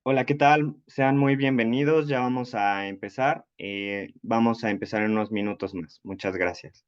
Hola, ¿qué tal? Sean muy bienvenidos. Ya vamos a empezar. Vamos a empezar en unos minutos más. Muchas gracias.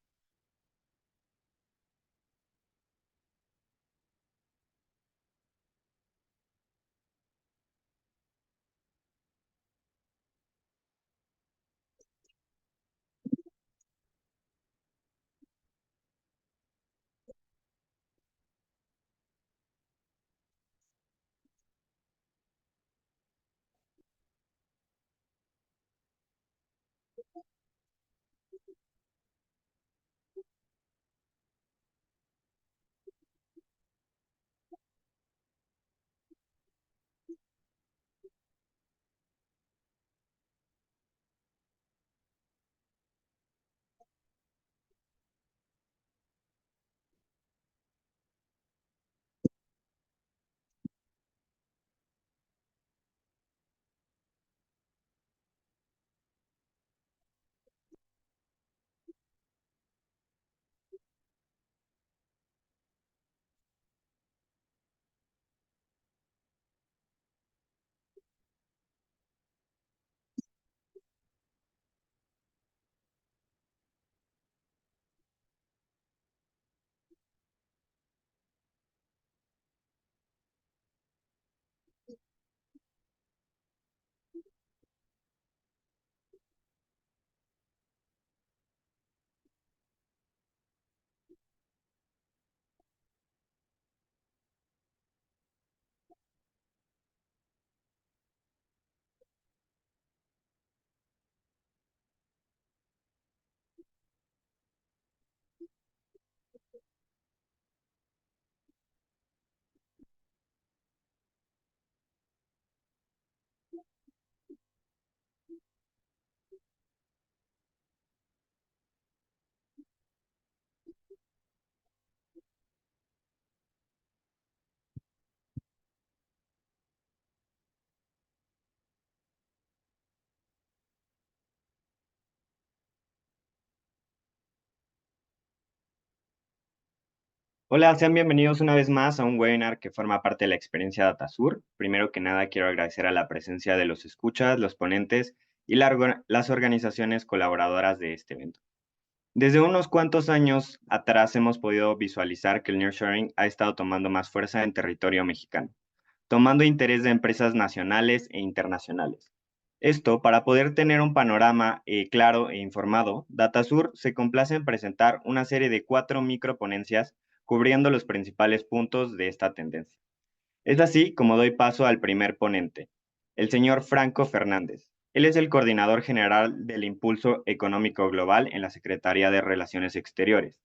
Hola, sean bienvenidos una vez más a un webinar que forma parte de la experiencia DataSur. Primero que nada, quiero agradecer a la presencia de los escuchas, los ponentes y las organizaciones colaboradoras de este evento. Desde unos cuantos años atrás hemos podido visualizar que el nearshoring ha estado tomando más fuerza en territorio mexicano, tomando interés de empresas nacionales e internacionales. Esto, para poder tener un panorama claro e informado, DataSur se complace en presentar una serie de 4 microponencias cubriendo los principales puntos de esta tendencia. Es así como doy paso al primer ponente, el señor Franco Fernández. Él es el coordinador general del Impulso Económico Global en la Secretaría de Relaciones Exteriores.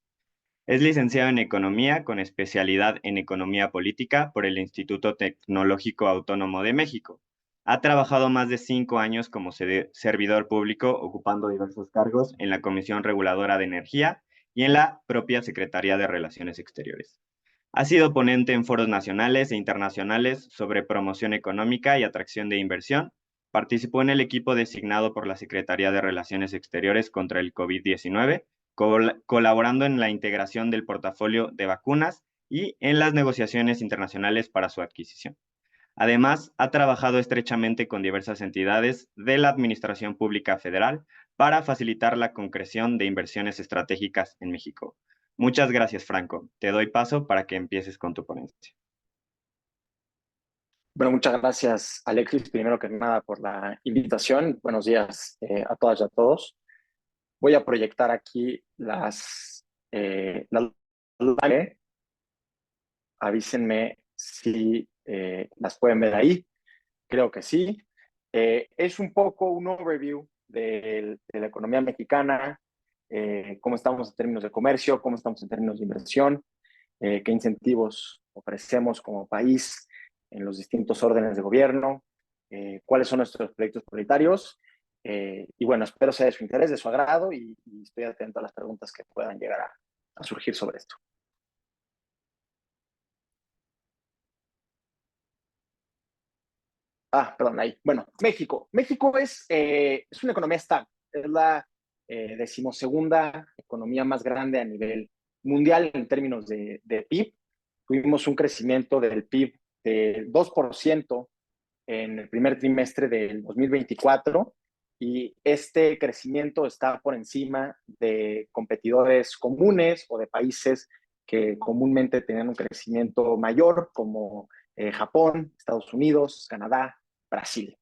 Es licenciado en Economía con especialidad en Economía Política por el Instituto Tecnológico Autónomo de México. Ha trabajado más de 5 años como servidor público, ocupando diversos cargos en la Comisión Reguladora de Energía y en la propia Secretaría de Relaciones Exteriores. Ha sido ponente en foros nacionales e internacionales sobre promoción económica y atracción de inversión. Participó en el equipo designado por la Secretaría de Relaciones Exteriores contra el COVID-19, colaborando en la integración del portafolio de vacunas y en las negociaciones internacionales para su adquisición. Además, ha trabajado estrechamente con diversas entidades de la Administración Pública Federal para facilitar la concreción de inversiones estratégicas en México. Muchas gracias, Franco. Te doy paso para que empieces con tu ponencia. Bueno, muchas gracias, Alexis, primero que nada por la invitación. Buenos días a todas y a todos. Voy a proyectar aquí las avísenme si las pueden ver ahí. Creo que sí. Es un poco un overview de la economía mexicana, cómo estamos en términos de comercio, cómo estamos en términos de inversión, qué incentivos ofrecemos como país en los distintos órdenes de gobierno, cuáles son nuestros proyectos prioritarios. Y bueno, espero sea de su interés, de su agrado y estoy atento a las preguntas que puedan llegar a surgir sobre esto. Perdón, ahí. Bueno, México. México es una economía estable. Es la decimosegunda economía más grande a nivel mundial en términos de PIB. Tuvimos un crecimiento del PIB de 2% en el primer trimestre del 2024 y este crecimiento está por encima de competidores comunes o de países que comúnmente tenían un crecimiento mayor, como Japón, Estados Unidos, Canadá, Brasil.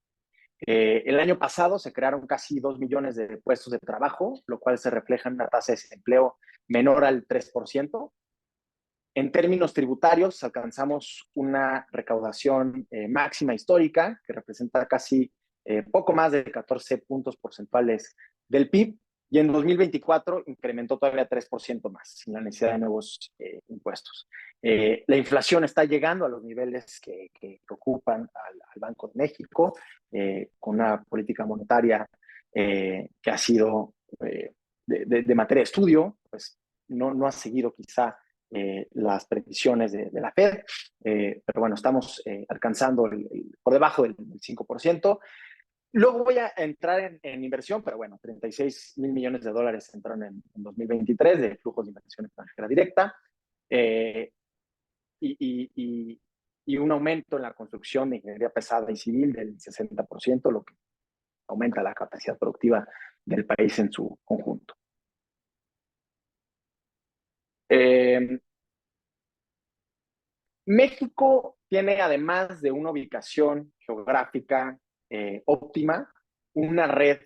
El año pasado se crearon casi 2 millones de puestos de trabajo, lo cual se refleja en una tasa de desempleo menor al 3%. En términos tributarios, alcanzamos una recaudación máxima histórica que representa casi poco más de 14 puntos porcentuales del PIB y en 2024 incrementó todavía 3% más, sin la necesidad de nuevos impuestos. La inflación está llegando a los niveles que ocupan al Banco de México, con una política monetaria que ha sido de materia de estudio, pues no ha seguido quizá las previsiones de la Fed, pero bueno, estamos alcanzando por debajo del 5%. Luego voy a entrar en inversión, pero bueno, 36 mil millones de dólares entraron en 2023 de flujos de inversión extranjera directa y un aumento en la construcción de ingeniería pesada y civil del 60%, lo que aumenta la capacidad productiva del país en su conjunto. México tiene, además de una ubicación geográfica óptima, una red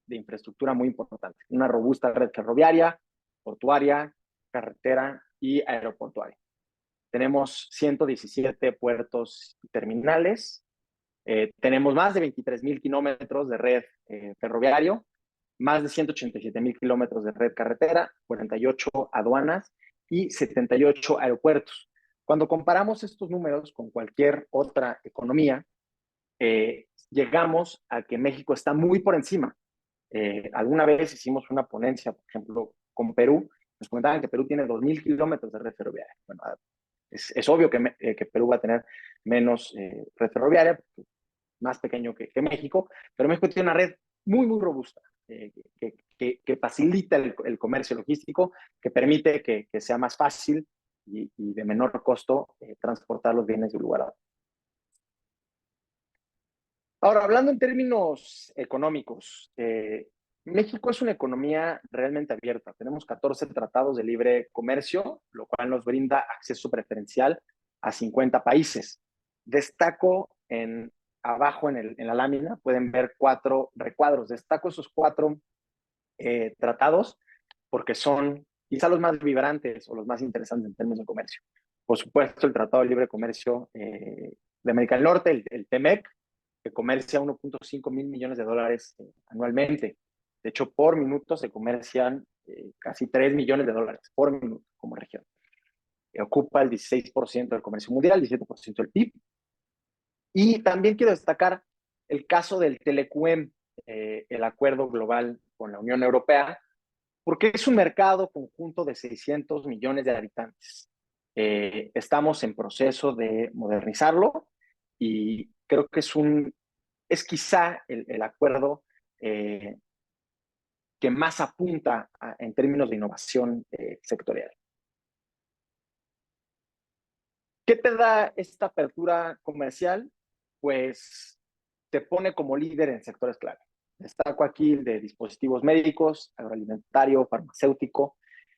de infraestructura muy importante, una robusta red ferroviaria, portuaria, carretera y aeroportuaria. Tenemos 117 puertos y terminales, tenemos más de 23,000 kilómetros de red ferroviario, más de 187,000 kilómetros de red carretera, 48 aduanas y 78 aeropuertos. Cuando comparamos estos números con cualquier otra economía, llegamos a que México está muy por encima. Alguna vez hicimos una ponencia, por ejemplo, con Perú. Nos comentaban que Perú tiene 2,000 kilómetros de red ferroviaria. Bueno, es obvio que Perú va a tener menos red ferroviaria, más pequeño que México, pero México tiene una red muy, muy robusta, que facilita el comercio logístico, que permite que sea más fácil y de menor costo transportar los bienes de un lugar a otro. Ahora, hablando en términos económicos, México es una economía realmente abierta. Tenemos 14 tratados de libre comercio, lo cual nos brinda acceso preferencial a 50 países. Destaco abajo en la lámina, pueden ver 4 recuadros. Destaco esos 4 tratados porque son quizá los más vibrantes o los más interesantes en términos de comercio. Por supuesto, el Tratado de Libre Comercio de América del Norte, el TEMEC, que comercia 1.5 mil millones de dólares anualmente. De hecho, por minuto se comercian casi 3 millones de dólares por minuto como región. Ocupa el 16% del comercio mundial, el 17% del PIB. Y también quiero destacar el caso del Telecuem, el acuerdo global con la Unión Europea, porque es un mercado conjunto de 600 millones de habitantes. Estamos en proceso de modernizarlo y creo que es quizá el acuerdo que más apunta en términos de innovación sectorial. ¿Qué te da esta apertura comercial? Pues te pone como líder en sectores clave. Destaco aquí el de dispositivos médicos, agroalimentario, farmacéutico,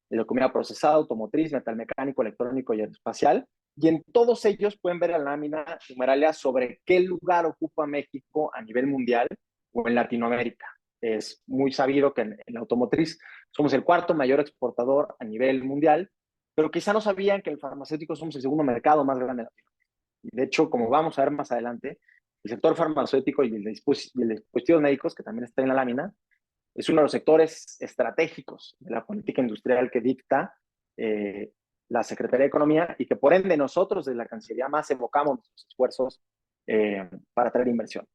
de comida procesada, automotriz, metalmecánico, electrónico y aeroespacial. Y en todos ellos pueden ver la lámina numeralia sobre qué lugar ocupa México a nivel mundial o en Latinoamérica. Es muy sabido que en la automotriz somos el 4º mayor exportador a nivel mundial, pero quizá no sabían que el farmacéutico somos el 2º mercado más grande de Latinoamérica. De hecho, como vamos a ver más adelante, el sector farmacéutico y el de dispositivos médicos, que también está en la lámina, es uno de los sectores estratégicos de la política industrial que dicta la Secretaría de Economía y que por ende nosotros desde la Cancillería más evocamos nuestros esfuerzos para atraer inversión.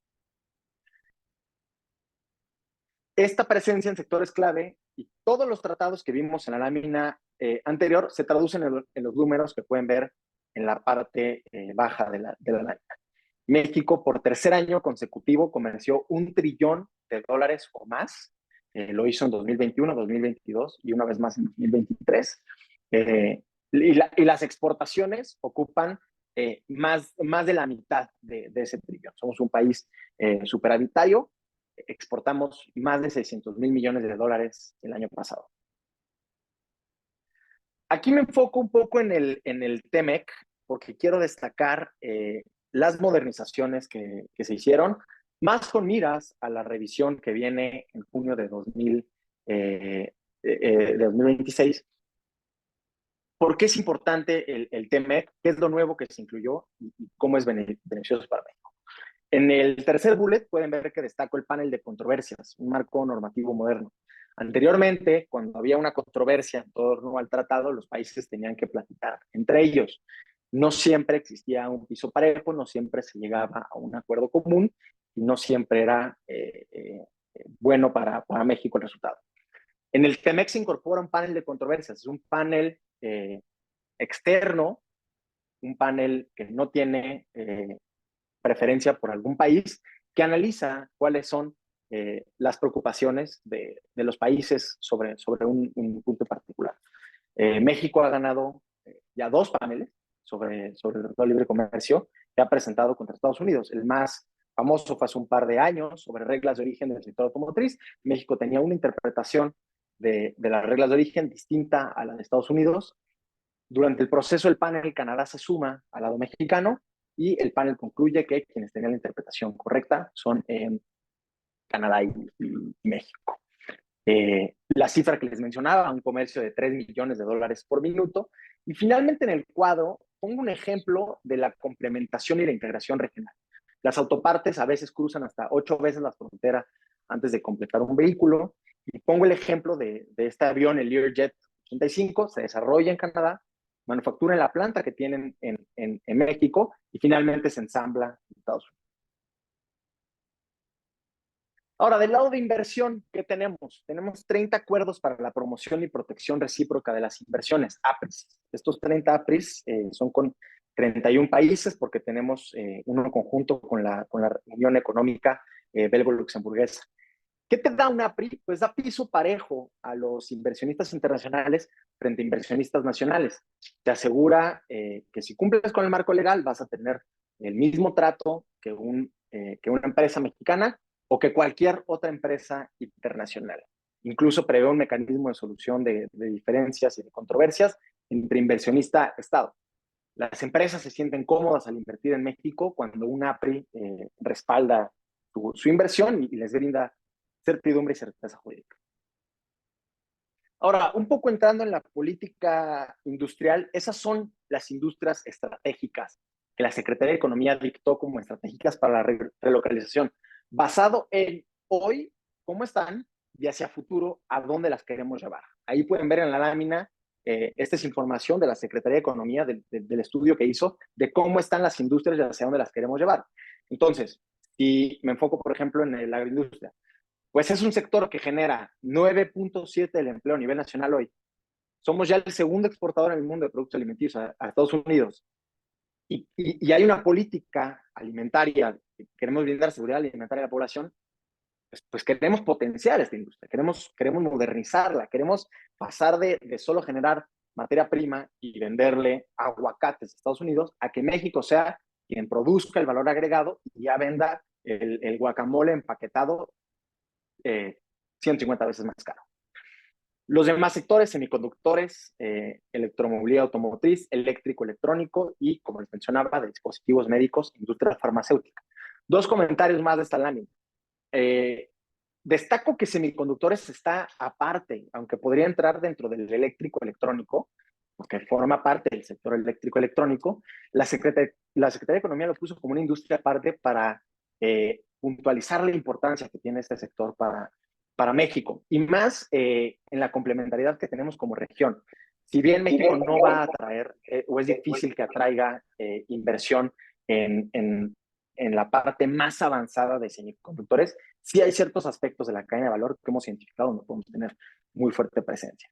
Esta presencia en sectores clave y todos los tratados que vimos en la lámina anterior se traducen en los números que pueden ver en la parte baja de la lámina. México por tercer año consecutivo comerció $1 trillón o más. Lo hizo en 2021, 2022 y una vez más en 2023. Y las exportaciones ocupan más de la mitad de ese trillón. Somos un país superavitario, exportamos más de 600,000 millones de dólares el año pasado. Aquí me enfoco un poco en el TEMEC, porque quiero destacar las modernizaciones que se hicieron, más con miras a la revisión que viene en junio de 2026. ¿Por qué es importante el TEMEC? ¿Qué es lo nuevo que se incluyó y cómo es beneficioso para México? En el tercer bullet pueden ver que destaco el panel de controversias, un marco normativo moderno. Anteriormente, cuando había una controversia en torno al tratado, los países tenían que platicar entre ellos. No siempre existía un piso parejo, no siempre se llegaba a un acuerdo común y no siempre era bueno para México el resultado. En el TEMEC se incorpora un panel de controversias, es un panel externo, un panel que no tiene preferencia por algún país, que analiza cuáles son las preocupaciones de los países sobre un punto particular. México ha ganado ya 2 paneles sobre el Tratado de Libre Comercio que ha presentado contra Estados Unidos. El más famoso fue hace un par de años sobre reglas de origen del sector automotriz. México tenía una interpretación de las reglas de origen distinta a la de Estados Unidos. Durante el proceso del panel, Canadá se suma al lado mexicano y el panel concluye que quienes tenían la interpretación correcta son Canadá y México. La cifra que les mencionaba, un comercio de 3 millones de dólares por minuto. Y finalmente en el cuadro pongo un ejemplo de la complementación y la integración regional. Las autopartes a veces cruzan hasta 8 veces la frontera antes de completar un vehículo. Y pongo el ejemplo de este avión, el Learjet 85, se desarrolla en Canadá, manufactura en la planta que tienen en México y finalmente se ensambla en Estados Unidos. Ahora, del lado de inversión, ¿qué tenemos? Tenemos 30 acuerdos para la promoción y protección recíproca de las inversiones, APRIs. Estos 30 APRIs son con 31 países porque tenemos uno conjunto con la Unión Económica Belgo-Luxemburguesa. ¿Qué te da un APRI? Pues da piso parejo a los inversionistas internacionales frente a inversionistas nacionales. Te asegura que si cumples con el marco legal vas a tener el mismo trato que una empresa mexicana o que cualquier otra empresa internacional. Incluso prevé un mecanismo de solución de diferencias y de controversias entre inversionista-Estado. Las empresas se sienten cómodas al invertir en México cuando un APRI respalda su inversión y les brinda certidumbre y certeza jurídica. Ahora, un poco entrando en la política industrial, esas son las industrias estratégicas que la Secretaría de Economía dictó como estratégicas para la relocalización, basado en hoy cómo están y hacia futuro a dónde las queremos llevar. Ahí pueden ver en la lámina, esta es información de la Secretaría de Economía, del estudio que hizo, de cómo están las industrias y hacia dónde las queremos llevar. Entonces, si me enfoco, por ejemplo, en la agroindustria, pues es un sector que genera 9.7 del empleo a nivel nacional hoy. Somos ya el segundo exportador en el mundo de productos alimenticios a Estados Unidos. Y hay una política alimentaria, queremos brindar seguridad alimentaria a la población, pues queremos potenciar esta industria, queremos modernizarla, queremos pasar de solo generar materia prima y venderle aguacates a Estados Unidos a que México sea quien produzca el valor agregado y ya venda el guacamole empaquetado 150 veces más caro. Los demás sectores, semiconductores, electromovilidad automotriz, eléctrico, electrónico y, como les mencionaba, de dispositivos médicos, industria farmacéutica. 2 comentarios más de esta lámina. Destaco que semiconductores está aparte, aunque podría entrar dentro del eléctrico electrónico, porque forma parte del sector eléctrico electrónico. La Secretaría de Economía lo puso como una industria aparte para puntualizar la importancia que tiene este sector para México y más en la complementariedad que tenemos como región. Si bien México no va a atraer o es difícil que atraiga inversión en la parte más avanzada de semiconductores, sí hay ciertos aspectos de la cadena de valor que hemos identificado donde podemos tener muy fuerte presencia.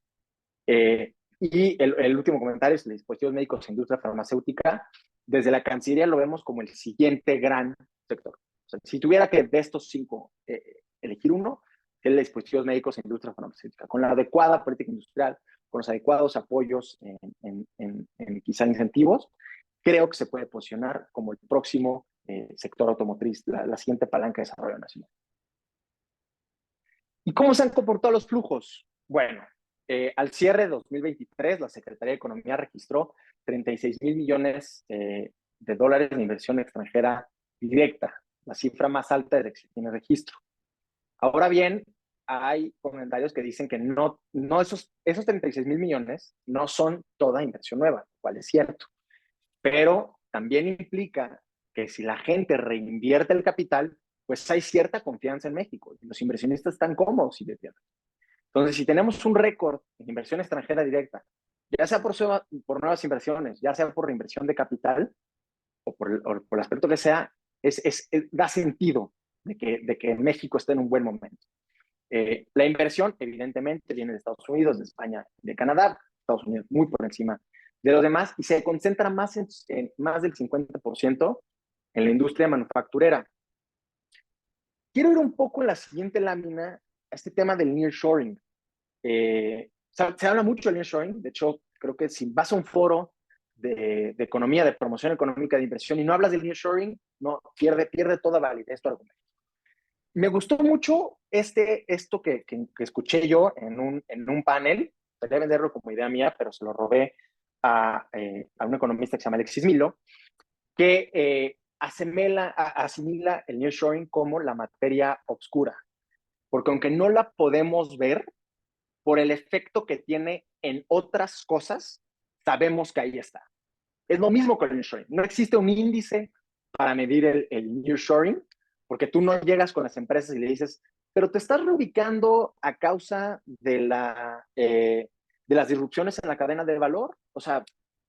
Y el último comentario es los dispositivos médicos e industria farmacéutica. Desde la Cancillería lo vemos como el siguiente gran sector. O sea, si tuviera que de estos 5 elegir uno, es el de dispositivos médicos e industria farmacéutica. Con la adecuada política industrial, con los adecuados apoyos en quizá incentivos, creo que se puede posicionar como el próximo sector automotriz, la siguiente palanca de desarrollo nacional. ¿Y cómo se han comportado los flujos? Bueno, al cierre de 2023, la Secretaría de Economía registró 36,000 millones de dólares de inversión extranjera directa, la cifra más alta desde que se tiene registro. Ahora bien, hay comentarios que dicen que esos 36,000 millones no son toda inversión nueva, cual es cierto, pero también implica que si la gente reinvierte el capital, pues hay cierta confianza en México. Los inversionistas están cómodos invirtiendo. Entonces, si tenemos un récord en inversión extranjera directa, ya sea por nuevas inversiones, ya sea por reinversión de capital o por el aspecto que sea, da sentido de que México esté en un buen momento. La inversión, evidentemente, viene de Estados Unidos, de España, de Canadá, Estados Unidos muy por encima de los demás, y se concentra más en más del 50% en la industria manufacturera. Quiero ir un poco en la siguiente lámina a este tema del nearshoring. Se habla mucho del nearshoring, de hecho, creo que si vas a un foro de economía, de promoción económica, de inversión, y no hablas del nearshoring, no, pierde toda validez tu argumento. Me gustó mucho esto que escuché yo en un panel, quería venderlo como idea mía, pero se lo robé a un economista que se llama Alexis Milo, que asimila el nearshoring como la materia oscura, porque aunque no la podemos ver, por el efecto que tiene en otras cosas, sabemos que ahí está. Es lo mismo con el nearshoring. No existe un índice para medir el nearshoring, porque tú no llegas con las empresas y le dices, pero te estás reubicando a causa de las disrupciones en la cadena de valor. O sea,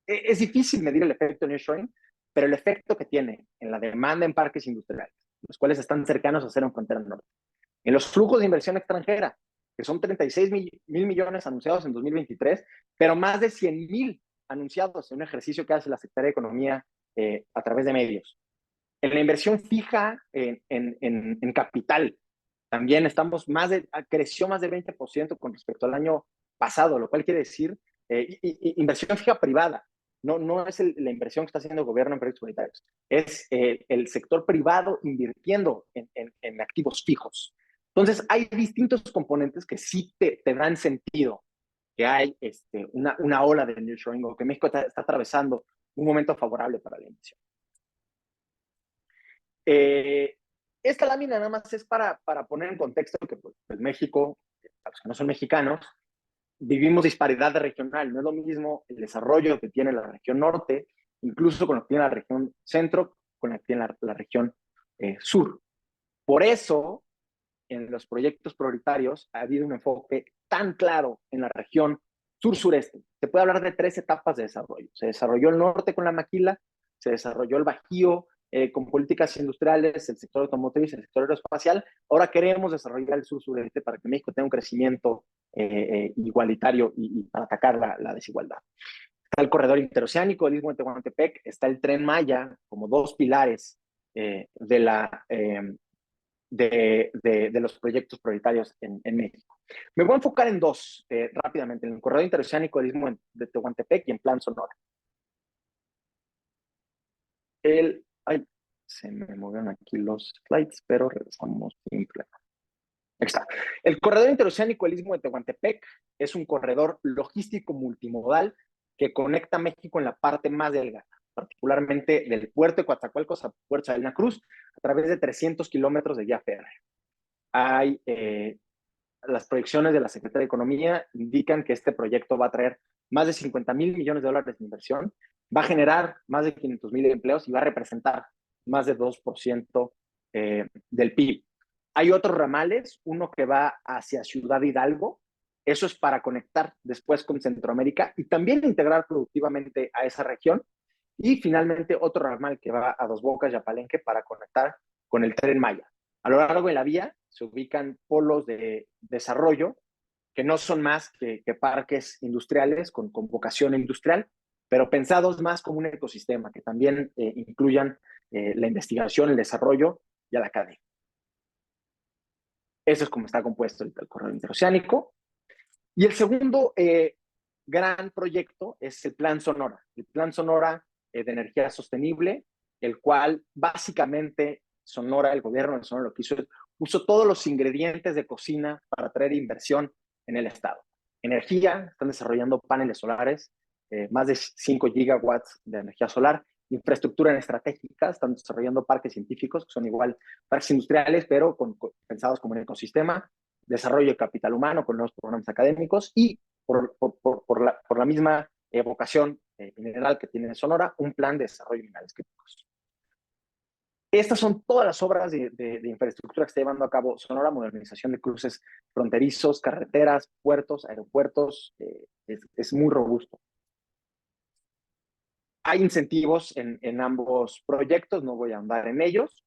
es difícil medir el efecto nearshoring, pero el efecto que tiene en la demanda en parques industriales, los cuales están cercanos a ser en frontera norte, en los flujos de inversión extranjera, que son 36,000 millones anunciados en 2023, pero más de 100,000 anunciados en un ejercicio que hace la Secretaría de Economía a través de medios. En la inversión fija en capital, también creció más de 20% con respecto al año pasado, lo cual quiere decir inversión fija privada. No es la inversión que está haciendo el gobierno en proyectos unitarios, es el sector privado invirtiendo en activos fijos. Entonces, hay distintos componentes que sí te dan sentido que hay una ola de nearshoring o que México está atravesando un momento favorable para la inversión. Esta lámina nada más es para poner en contexto que pues, México, para los que no son mexicanos, vivimos disparidad regional. No es lo mismo el desarrollo que tiene la región norte, incluso con lo que tiene la región centro, con lo que tiene la región sur. Por eso, en los proyectos prioritarios ha habido un enfoque tan claro en la región sur-sureste. Se puede hablar de 3 etapas de desarrollo. Se desarrolló el norte con la maquila, se desarrolló el Bajío con políticas industriales, el sector automotriz, el sector aeroespacial. Ahora queremos desarrollar el sur-sureste para que México tenga un crecimiento igualitario y para atacar la desigualdad. Está el corredor interoceánico, el Istmo de Tehuantepec, está el Tren Maya como 2 pilares de los proyectos prioritarios en México. Me voy a enfocar en 2 rápidamente, en el corredor interoceánico del Istmo de Tehuantepec y en Plan Sonora. Se me movieron aquí los slides, pero regresamos simple. Ahí está. El corredor interoceánico del Istmo de Tehuantepec es un corredor logístico multimodal que conecta México en la parte más delgada, particularmente del puerto de Coatzacoalcos a Puerto Salina Cruz, a través de 300 kilómetros de vía férrea. Las proyecciones de la Secretaría de Economía indican que este proyecto va a traer más de 50,000 millones de dólares de inversión, va a generar más de 500,000 empleos y va a representar más de 2% del PIB. Hay otros ramales, uno que va hacia Ciudad Hidalgo, eso es para conectar después con Centroamérica y también integrar productivamente a esa región. Y finalmente otro ramal que va a Dos Bocas y a Palenque para conectar con el Tren Maya. A lo largo de la vía se ubican polos de desarrollo que no son más que parques industriales con vocación industrial, pero pensados más como un ecosistema, que también incluyan la investigación, el desarrollo y a la cadena. Eso es como está compuesto el corredor interoceánico. Y el segundo gran proyecto es el Plan Sonora. El Plan Sonora de energía sostenible, el cual básicamente Sonora, el gobierno de Sonora lo que hizo es puso todos los ingredientes de cocina para atraer inversión en el estado. Energía, están desarrollando paneles solares, más de 5 gigawatts de energía solar, infraestructura estratégica, están desarrollando parques científicos, que son igual parques industriales, pero pensados como un ecosistema, desarrollo de capital humano con nuevos programas académicos y por la misma vocación mineral que tiene Sonora, un plan de desarrollo de minerales críticos. Estas son todas las obras de infraestructura que está llevando a cabo Sonora: modernización de cruces fronterizos, carreteras, puertos, aeropuertos. Es muy robusto. Hay incentivos en ambos proyectos, no voy a andar en ellos.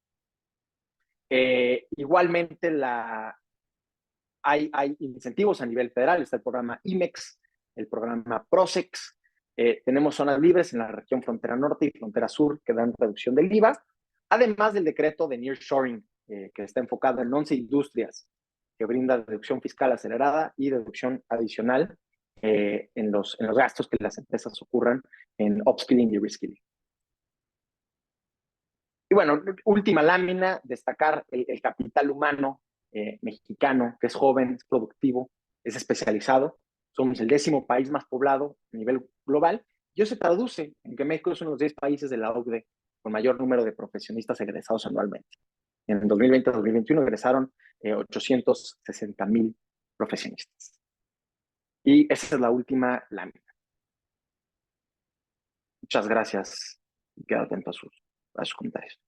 Igualmente, hay incentivos a nivel federal, está el programa IMEX, el programa PROSEX. Tenemos zonas libres en la región frontera norte y frontera sur que dan reducción del IVA, además del decreto de nearshoring, que está enfocado en 11 industrias, que brinda deducción fiscal acelerada y deducción adicional en los gastos que las empresas ocurran en upskilling y reskilling. Y bueno, última lámina, destacar el capital humano mexicano, que es joven, es productivo, es especializado. Somos el 10º país más poblado a nivel global. Y eso se traduce en que México es uno de los 10 países de la OCDE con mayor número de profesionistas egresados anualmente. En 2020-2021 egresaron 860,000 profesionistas. Y esa es la última lámina. Muchas gracias y quedo atento a sus comentarios.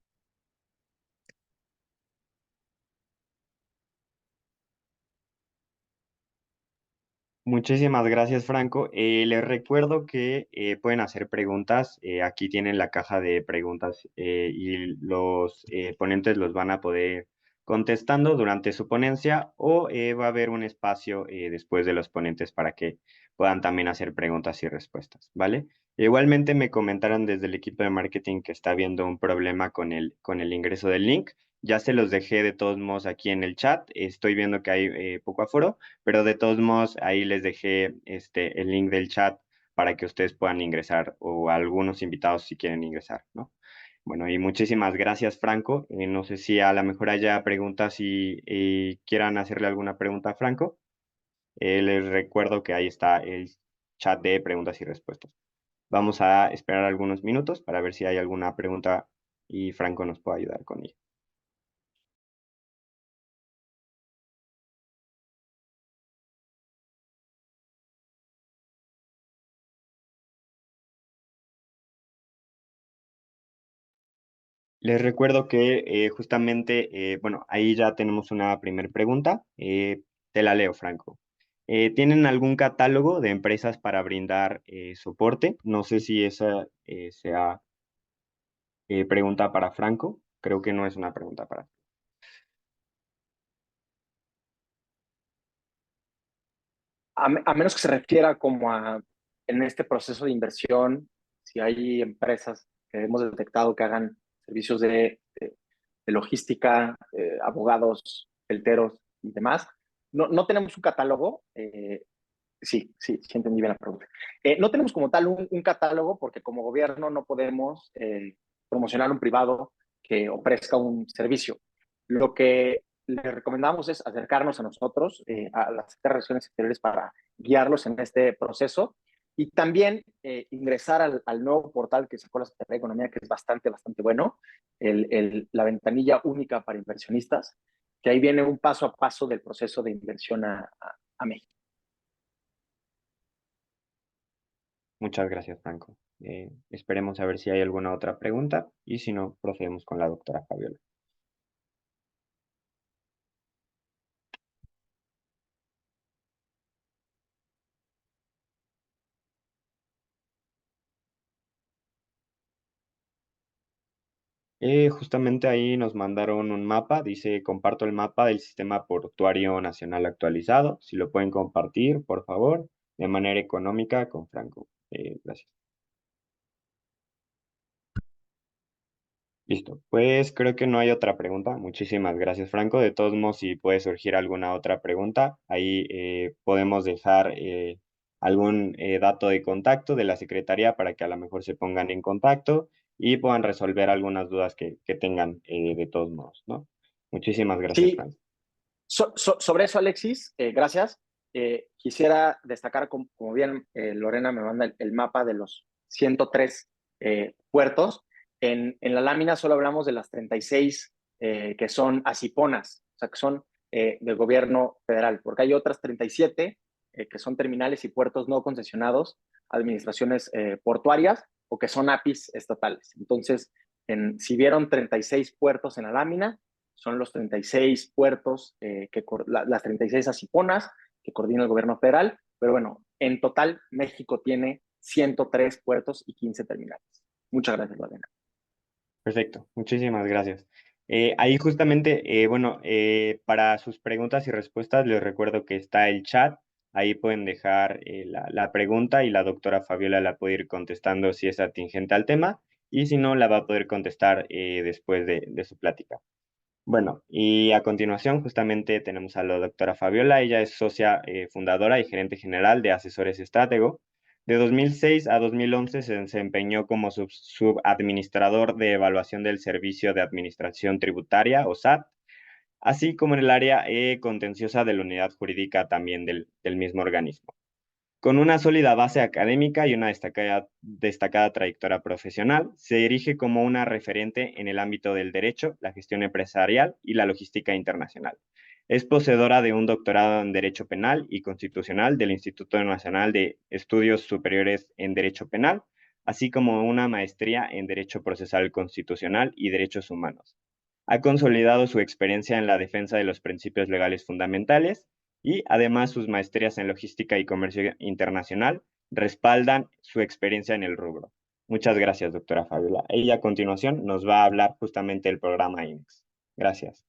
Muchísimas gracias, Franco. Les recuerdo que pueden hacer preguntas. Aquí tienen la caja de preguntas y los ponentes los van a poder contestando durante su ponencia o va a haber un espacio después de los ponentes para que puedan también hacer preguntas y respuestas, ¿vale? Igualmente me comentaron desde el equipo de marketing que está habiendo un problema con el ingreso del link. Ya se los dejé de todos modos aquí en el chat. Estoy viendo que hay poco aforo, pero de todos modos ahí les dejé el link del chat para que ustedes puedan ingresar o algunos invitados si quieren ingresar, ¿no? Bueno, y muchísimas gracias, Franco. No sé si a lo mejor haya preguntas y quieran hacerle alguna pregunta a Franco. Les recuerdo que ahí está el chat de preguntas y respuestas. Vamos a esperar algunos minutos para ver si hay alguna pregunta y Franco nos puede ayudar con ello. Les recuerdo que justamente, bueno, ahí ya tenemos una primera pregunta. Te la leo, Franco. ¿Tienen algún catálogo de empresas para brindar soporte? No sé si esa sea pregunta para Franco. Creo que no es una pregunta para. A menos que se refiera como en este proceso de inversión, si hay empresas que hemos detectado que hagan servicios de logística, abogados, pelteros y demás. No tenemos un catálogo. Sí, entendí bien la pregunta. No tenemos como tal un catálogo porque como gobierno no podemos promocionar un privado que ofrezca un servicio. Lo que le recomendamos es acercarnos a nosotros, a las relaciones exteriores, para guiarlos en este proceso y también ingresar al nuevo portal que sacó la Secretaría de Economía, que es bastante bueno, la ventanilla única para inversionistas, que ahí viene un paso a paso del proceso de inversión a México. Muchas gracias, Franco. Esperemos a ver si hay alguna otra pregunta y si no, procedemos con la doctora Fabiola. Justamente ahí nos mandaron un mapa, dice, comparto el mapa del Sistema Portuario Nacional actualizado. Si lo pueden compartir, por favor, de manera económica con Franco. Gracias. Listo, pues creo que no hay otra pregunta. Muchísimas gracias, Franco. De todos modos, si puede surgir alguna otra pregunta, ahí podemos dejar algún dato de contacto de la Secretaría para que a lo mejor se pongan en contacto y puedan resolver algunas dudas que tengan de todos modos, ¿no? Muchísimas gracias, Sí, Franz. sobre eso, Alexis, gracias. Quisiera destacar, como bien Lorena me manda el mapa de los 103 puertos. En la lámina solo hablamos de las 36 que son asiponas, o sea, que son del gobierno federal, porque hay otras 37 que son terminales y puertos no concesionados, administraciones portuarias o que son APIs estatales. Entonces, si vieron 36 puertos en la lámina, son los 36 puertos, las 36 asiponas que coordina el gobierno federal, pero bueno, en total México tiene 103 puertos y 15 terminales. Muchas gracias, Lorena. Perfecto, muchísimas gracias. Ahí justamente, bueno, para sus preguntas y respuestas les recuerdo que está el chat, ahí pueden dejar la pregunta y la doctora Fabiola la puede ir contestando si es atingente al tema y si no, la va a poder contestar después de su plática. Bueno, y a continuación justamente tenemos a la doctora Fabiola. Ella es socia fundadora y gerente general de Asesores Estratego. De 2006 a 2011 se desempeñó como subadministrador de evaluación del Servicio de Administración Tributaria, o SAT, así como en el área contenciosa de la unidad jurídica también del mismo organismo. Con una sólida base académica y una destacada trayectoria profesional, se erige como una referente en el ámbito del derecho, la gestión empresarial y la logística internacional. Es poseedora de un doctorado en Derecho Penal y Constitucional del Instituto Nacional de Estudios Superiores en Derecho Penal, así como una maestría en Derecho Procesal Constitucional y Derechos Humanos. Ha consolidado su experiencia en la defensa de los principios legales fundamentales y además sus maestrías en logística y comercio internacional respaldan su experiencia en el rubro. Muchas gracias, doctora Fabiola. Ella a continuación nos va a hablar justamente del programa INEX. Gracias.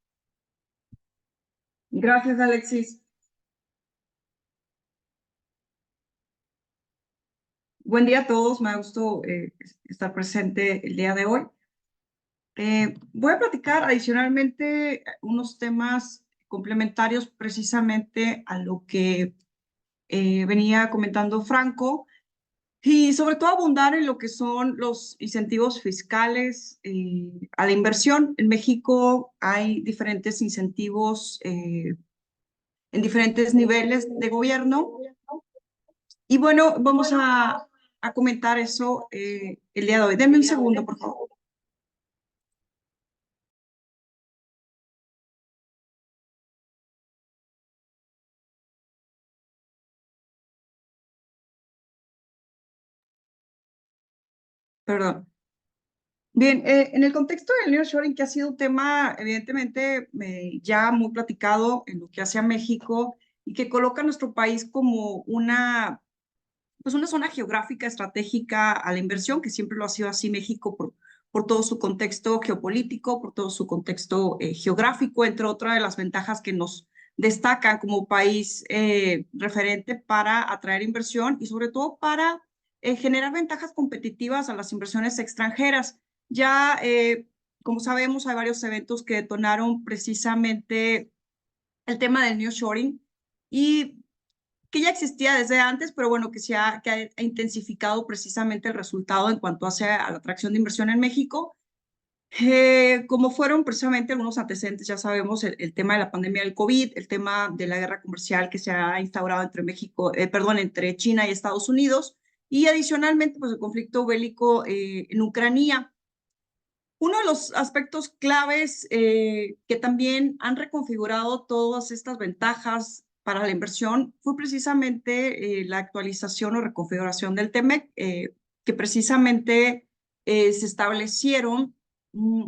Gracias, Alexis. Buen día a todos, me ha gustado estar presente el día de hoy. Voy a platicar adicionalmente unos temas complementarios precisamente a lo que venía comentando Franco y sobre todo abundar en lo que son los incentivos fiscales a la inversión. En México hay diferentes incentivos en diferentes niveles de gobierno. Y bueno, vamos a comentar eso el día de hoy. Denme un segundo, por favor. Perdón. Bien, en el contexto del nearshoring, que ha sido un tema evidentemente ya muy platicado en lo que hace a México y que coloca a nuestro país como pues una zona geográfica estratégica a la inversión, que siempre lo ha sido así México por todo su contexto geopolítico, por todo su contexto geográfico, entre otras de las ventajas que nos destacan como país referente para atraer inversión y sobre todo para generar ventajas competitivas a las inversiones extranjeras. Ya, como sabemos, hay varios eventos que detonaron precisamente el tema del nearshoring y que ya existía desde antes, pero bueno, que ha intensificado precisamente el resultado en cuanto hace a la atracción de inversión en México. Como fueron precisamente algunos antecedentes, ya sabemos, el tema de la pandemia del COVID, el tema de la guerra comercial que se ha instaurado entre entre China y Estados Unidos, y adicionalmente, pues el conflicto bélico en Ucrania. Uno de los aspectos claves que también han reconfigurado todas estas ventajas para la inversión fue precisamente la actualización o reconfiguración del TEMEC, que precisamente se establecieron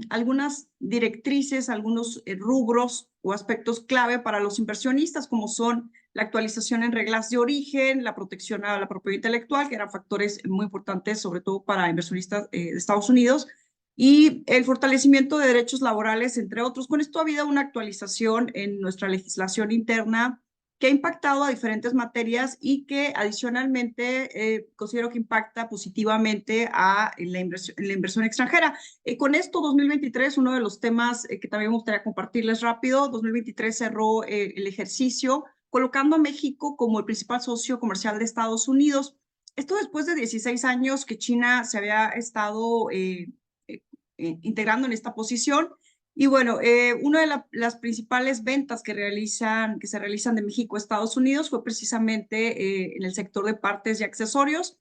algunas directrices, algunos rubros o aspectos clave para los inversionistas, como son la actualización en reglas de origen, la protección a la propiedad intelectual, que eran factores muy importantes, sobre todo para inversionistas de Estados Unidos, y el fortalecimiento de derechos laborales, entre otros. Con esto ha habido una actualización en nuestra legislación interna que ha impactado a diferentes materias y que adicionalmente considero que impacta positivamente a la inversión extranjera. Con esto, 2023, uno de los temas que también me gustaría compartirles rápido, 2023 cerró el ejercicio colocando a México como el principal socio comercial de Estados Unidos. Esto después de 16 años que China se había estado integrando en esta posición. Y bueno, una de las principales ventas que se realizan de México a Estados Unidos fue precisamente en el sector de partes y accesorios.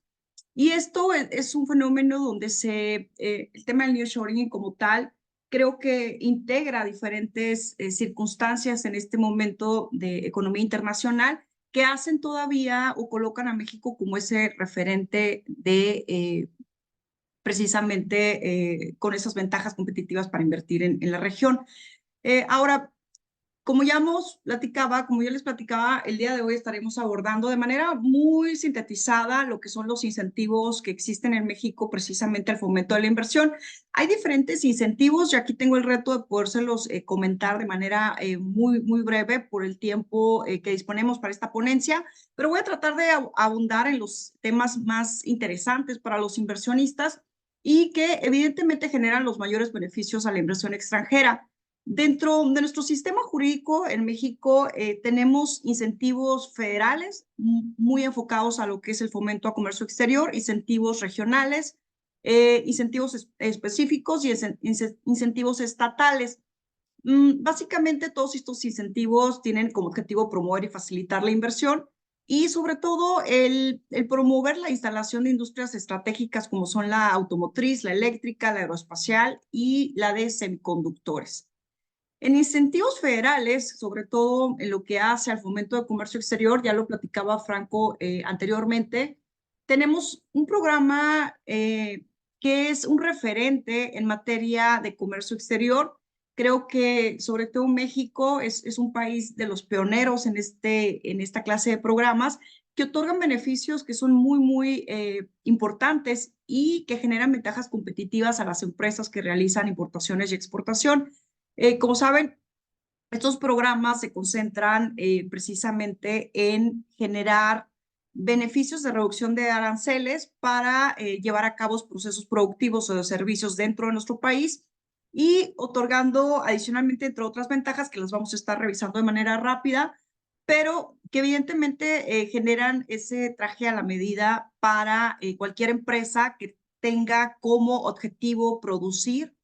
Y esto es un fenómeno donde el tema del nearshoring como tal, creo que integra diferentes circunstancias en este momento de economía internacional que hacen todavía o colocan a México como ese referente de precisamente con esas ventajas competitivas para invertir en la región. Ahora, como ya les platicaba, el día de hoy estaremos abordando de manera muy sintetizada lo que son los incentivos que existen en México precisamente al fomento de la inversión. Hay diferentes incentivos y aquí tengo el reto de podérselos comentar de manera muy breve por el tiempo que disponemos para esta ponencia, pero voy a tratar de abundar en los temas más interesantes para los inversionistas y que evidentemente generan los mayores beneficios a la inversión extranjera. Dentro de nuestro sistema jurídico en México tenemos incentivos federales muy enfocados a lo que es el fomento a comercio exterior, incentivos regionales, incentivos específicos y incentivos estatales. Básicamente todos estos incentivos tienen como objetivo promover y facilitar la inversión y sobre todo el promover la instalación de industrias estratégicas como son la automotriz, la eléctrica, la aeroespacial y la de semiconductores. En incentivos federales, sobre todo en lo que hace al fomento de comercio exterior, ya lo platicaba Franco anteriormente, tenemos un programa que es un referente en materia de comercio exterior. Creo que sobre todo México es un país de los pioneros en esta clase de programas que otorgan beneficios que son muy importantes y que generan ventajas competitivas a las empresas que realizan importaciones y exportación. Como saben, estos programas se concentran precisamente en generar beneficios de reducción de aranceles para llevar a cabo procesos productivos o de servicios dentro de nuestro país y otorgando adicionalmente, entre otras ventajas que las vamos a estar revisando de manera rápida, pero que evidentemente generan ese traje a la medida para cualquier empresa que tenga como objetivo producir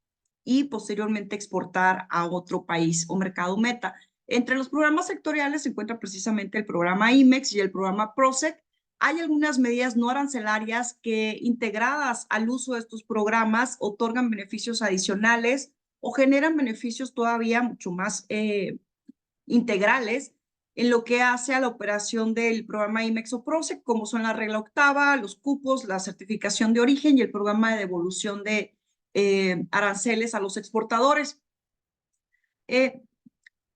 y posteriormente exportar a otro país o mercado meta. Entre los programas sectoriales se encuentra precisamente el programa IMEX y el programa PROSEC. Hay algunas medidas no arancelarias que integradas al uso de estos programas otorgan beneficios adicionales o generan beneficios todavía mucho más integrales en lo que hace a la operación del programa IMEX o PROSEC, como son la regla octava, los cupos, la certificación de origen y el programa de devolución de aranceles a los exportadores.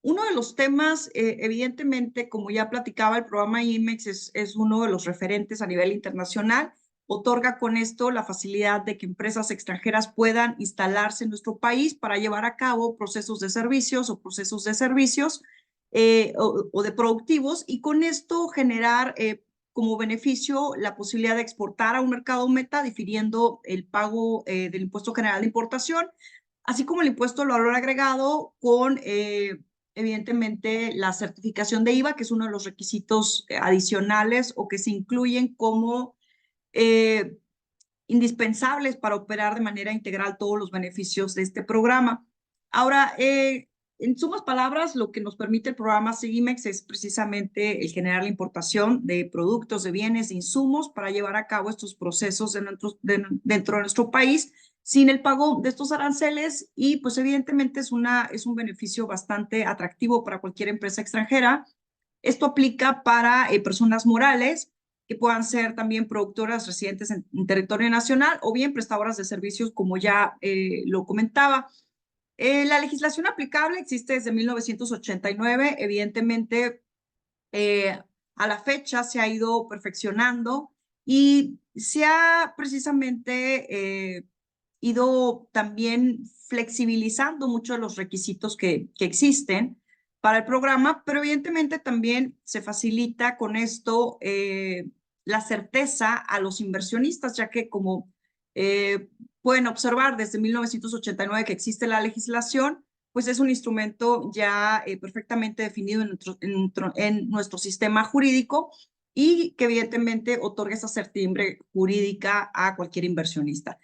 Uno de los temas, evidentemente, como ya platicaba, el programa IMEX es uno de los referentes a nivel internacional. Otorga con esto la facilidad de que empresas extranjeras puedan instalarse en nuestro país para llevar a cabo procesos de servicios o procesos de servicios o de productivos y con esto generar como beneficio la posibilidad de exportar a un mercado meta, difiriendo el pago del impuesto general de importación, así como el impuesto al valor agregado con, evidentemente, la certificación de IVA, que es uno de los requisitos adicionales o que se incluyen como indispensables para operar de manera integral todos los beneficios de este programa. Ahora, en sumas palabras, lo que nos permite el programa SIGIMEX es precisamente el generar la importación de productos, de bienes, de insumos para llevar a cabo estos procesos dentro de nuestro país sin el pago de estos aranceles y pues evidentemente es un beneficio bastante atractivo para cualquier empresa extranjera. Esto aplica para personas morales que puedan ser también productoras residentes en territorio nacional o bien prestadoras de servicios como ya lo comentaba. La legislación aplicable existe desde 1989. Evidentemente, a la fecha se ha ido perfeccionando y se ha precisamente ido también flexibilizando muchos de los requisitos que existen para el programa, pero evidentemente también se facilita con esto la certeza a los inversionistas, ya que como pueden observar desde 1989 que existe la legislación, pues es un instrumento ya perfectamente definido en nuestro sistema jurídico y que evidentemente otorga esa certidumbre jurídica a cualquier inversionista.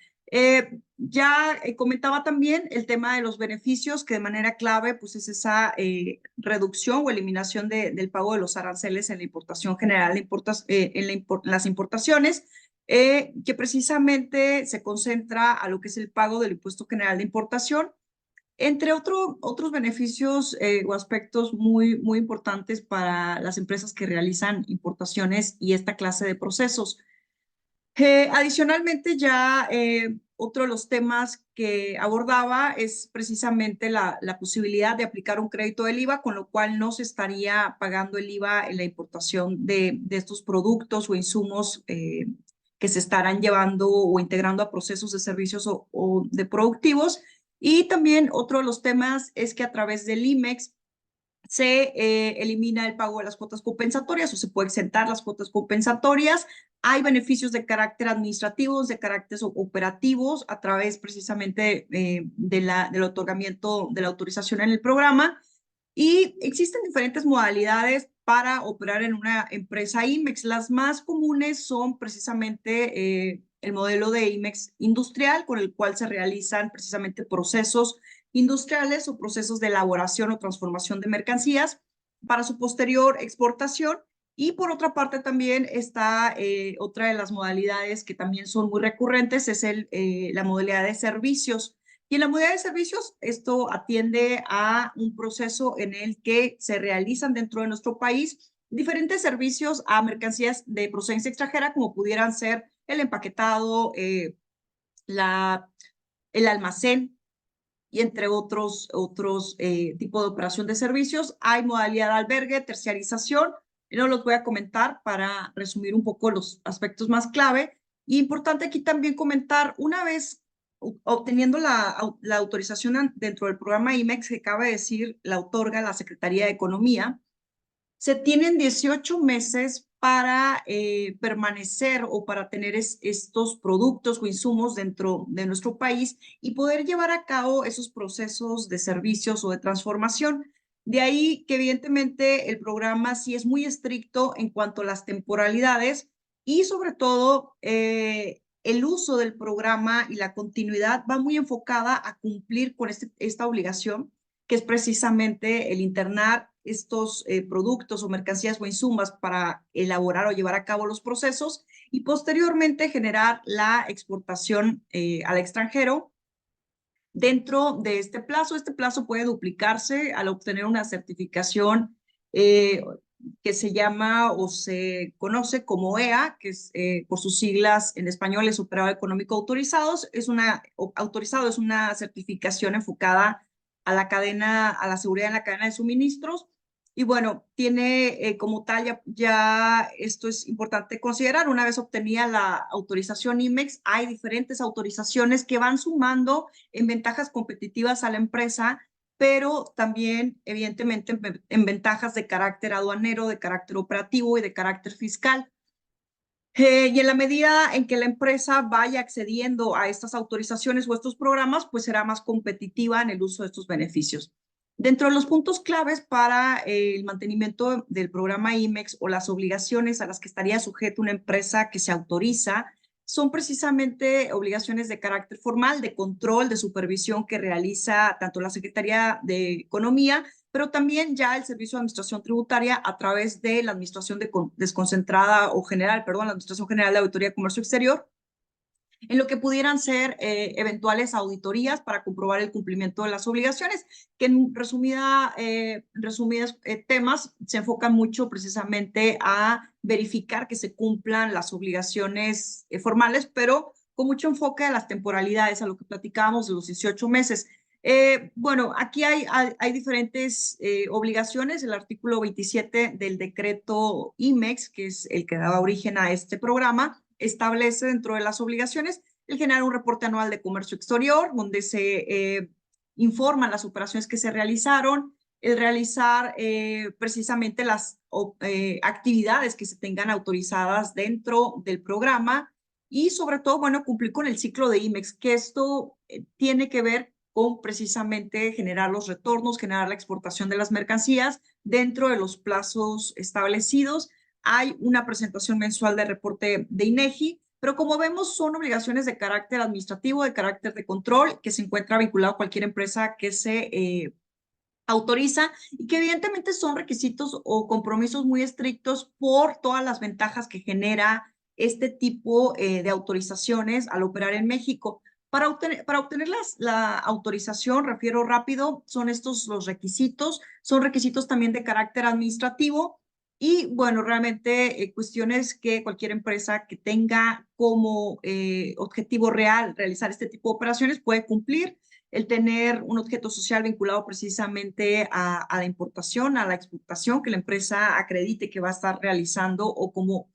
Ya comentaba también el tema de los beneficios, que de manera clave pues es esa reducción o eliminación del pago de los aranceles en la importación general, las importaciones, que precisamente se concentra a lo que es el pago del impuesto general de importación, entre otros beneficios o aspectos muy importantes para las empresas que realizan importaciones y esta clase de procesos. Adicionalmente, ya otro de los temas que abordaba es precisamente la posibilidad de aplicar un crédito del IVA, con lo cual no se estaría pagando el IVA en la importación de estos productos o insumos que se estarán llevando o integrando a procesos de servicios o de productivos. Y también otro de los temas es que a través del IMEX se elimina el pago de las cuotas compensatorias o se puede exentar las cuotas compensatorias. Hay beneficios de carácter administrativos, de carácter operativos a través precisamente del otorgamiento de la autorización en el programa. Y existen diferentes modalidades para operar en una empresa IMEX. Las más comunes son precisamente el modelo de IMEX industrial, con el cual se realizan precisamente procesos industriales o procesos de elaboración o transformación de mercancías para su posterior exportación. Y por otra parte también está otra de las modalidades que también son muy recurrentes, es la modalidad de servicios. Y en la modalidad de servicios, esto atiende a un proceso en el que se realizan dentro de nuestro país diferentes servicios a mercancías de procedencia extranjera, como pudieran ser el empaquetado, el almacén, y entre otros tipos de operación de servicios. Hay modalidad de albergue, terciarización. No los voy a comentar para resumir un poco los aspectos más clave. Y importante aquí también comentar, una vez obteniendo la autorización dentro del programa IMEX, que cabe decir, la otorga la Secretaría de Economía, se tienen 18 meses para permanecer o para tener estos productos o insumos dentro de nuestro país y poder llevar a cabo esos procesos de servicios o de transformación. De ahí que evidentemente el programa sí es muy estricto en cuanto a las temporalidades y sobre todo el uso del programa y la continuidad va muy enfocada a cumplir con esta obligación, que es precisamente el internar estos productos o mercancías o insumos para elaborar o llevar a cabo los procesos y posteriormente generar la exportación al extranjero dentro de este plazo. Este plazo puede duplicarse al obtener una certificación que se llama o se conoce como EA, que es por sus siglas en español es Operador Económico Autorizados. Autorizado es una certificación enfocada a la cadena, a la seguridad en la cadena de suministros. Y bueno, tiene como tal, ya esto es importante considerar, una vez obtenida la autorización IMEX, hay diferentes autorizaciones que van sumando en ventajas competitivas a la empresa, pero también evidentemente en ventajas de carácter aduanero, de carácter operativo y de carácter fiscal. Y en la medida en que la empresa vaya accediendo a estas autorizaciones o estos programas, pues será más competitiva en el uso de estos beneficios. Dentro de los puntos claves para el mantenimiento del programa IMEX o las obligaciones a las que estaría sujeta una empresa que se autoriza, son precisamente obligaciones de carácter formal, de control, de supervisión que realiza tanto la Secretaría de Economía, pero también ya el Servicio de Administración Tributaria a través de la Administración Desconcentrada o General, perdón, la Administración General de Auditoría de Comercio Exterior, en lo que pudieran ser eventuales auditorías para comprobar el cumplimiento de las obligaciones, que en resumidas temas se enfocan mucho precisamente a verificar que se cumplan las obligaciones formales, pero con mucho enfoque a las temporalidades, a lo que platicábamos de los 18 meses. Bueno, aquí hay diferentes obligaciones. El artículo 27 del decreto IMEX, que es el que daba origen a este programa, establece dentro de las obligaciones el generar un reporte anual de comercio exterior, donde se informan las operaciones que se realizaron, el realizar precisamente las actividades que se tengan autorizadas dentro del programa y sobre todo, bueno, cumplir con el ciclo de IMEX, que esto tiene que ver con precisamente generar los retornos, generar la exportación de las mercancías dentro de los plazos establecidos. Hay una presentación mensual de reporte de INEGI, pero como vemos son obligaciones de carácter administrativo, de carácter de control, que se encuentra vinculado a cualquier empresa que se autoriza y que evidentemente son requisitos o compromisos muy estrictos por todas las ventajas que genera este tipo de autorizaciones al operar en México. Para obtener la autorización, refiero rápido, son estos los requisitos, son requisitos también de carácter administrativo y bueno, realmente cuestiones que cualquier empresa que tenga como objetivo real realizar este tipo de operaciones puede cumplir. El tener un objeto social vinculado precisamente a la importación, a la exportación, que la empresa acredite que va a estar realizando o como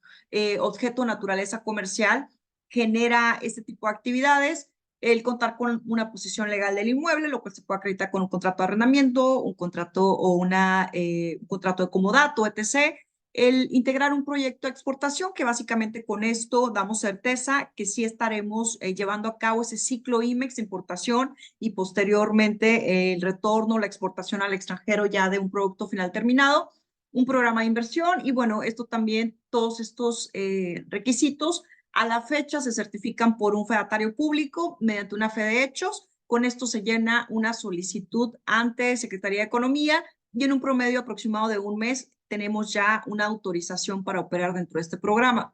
objeto de naturaleza comercial, genera este tipo de actividades. El contar con una posición legal del inmueble, lo cual se puede acreditar con un contrato de arrendamiento, un contrato o un contrato de comodato, etc. El integrar un proyecto de exportación, que básicamente con esto damos certeza que sí estaremos llevando a cabo ese ciclo IMEX de importación y posteriormente el retorno, la exportación al extranjero ya de un producto final terminado, un programa de inversión y bueno, esto también, todos estos requisitos a la fecha se certifican por un fedatario público mediante una fe de hechos. Con esto se llena una solicitud ante Secretaría de Economía y en un promedio aproximado de un mes tenemos ya una autorización para operar dentro de este programa.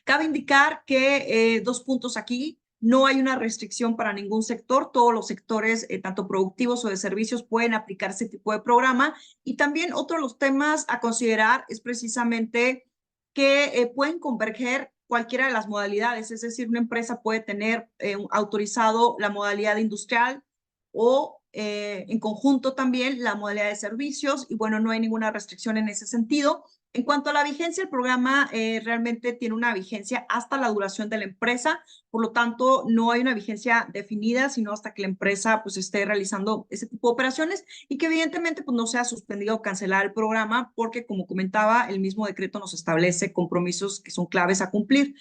Cabe indicar que dos puntos aquí. No hay una restricción para ningún sector. Todos los sectores, tanto productivos o de servicios, pueden aplicar ese tipo de programa. Y también otro de los temas a considerar es precisamente que pueden converger cualquiera de las modalidades. Es decir, una empresa puede tener autorizado la modalidad industrial o en conjunto también la modalidad de servicios. Y bueno, no hay ninguna restricción en ese sentido. En cuanto a la vigencia, el programa realmente tiene una vigencia hasta la duración de la empresa, por lo tanto no hay una vigencia definida, sino hasta que la empresa pues esté realizando ese tipo de operaciones y que evidentemente pues no sea suspendido o cancelar el programa, porque como comentaba, el mismo decreto nos establece compromisos que son claves a cumplir.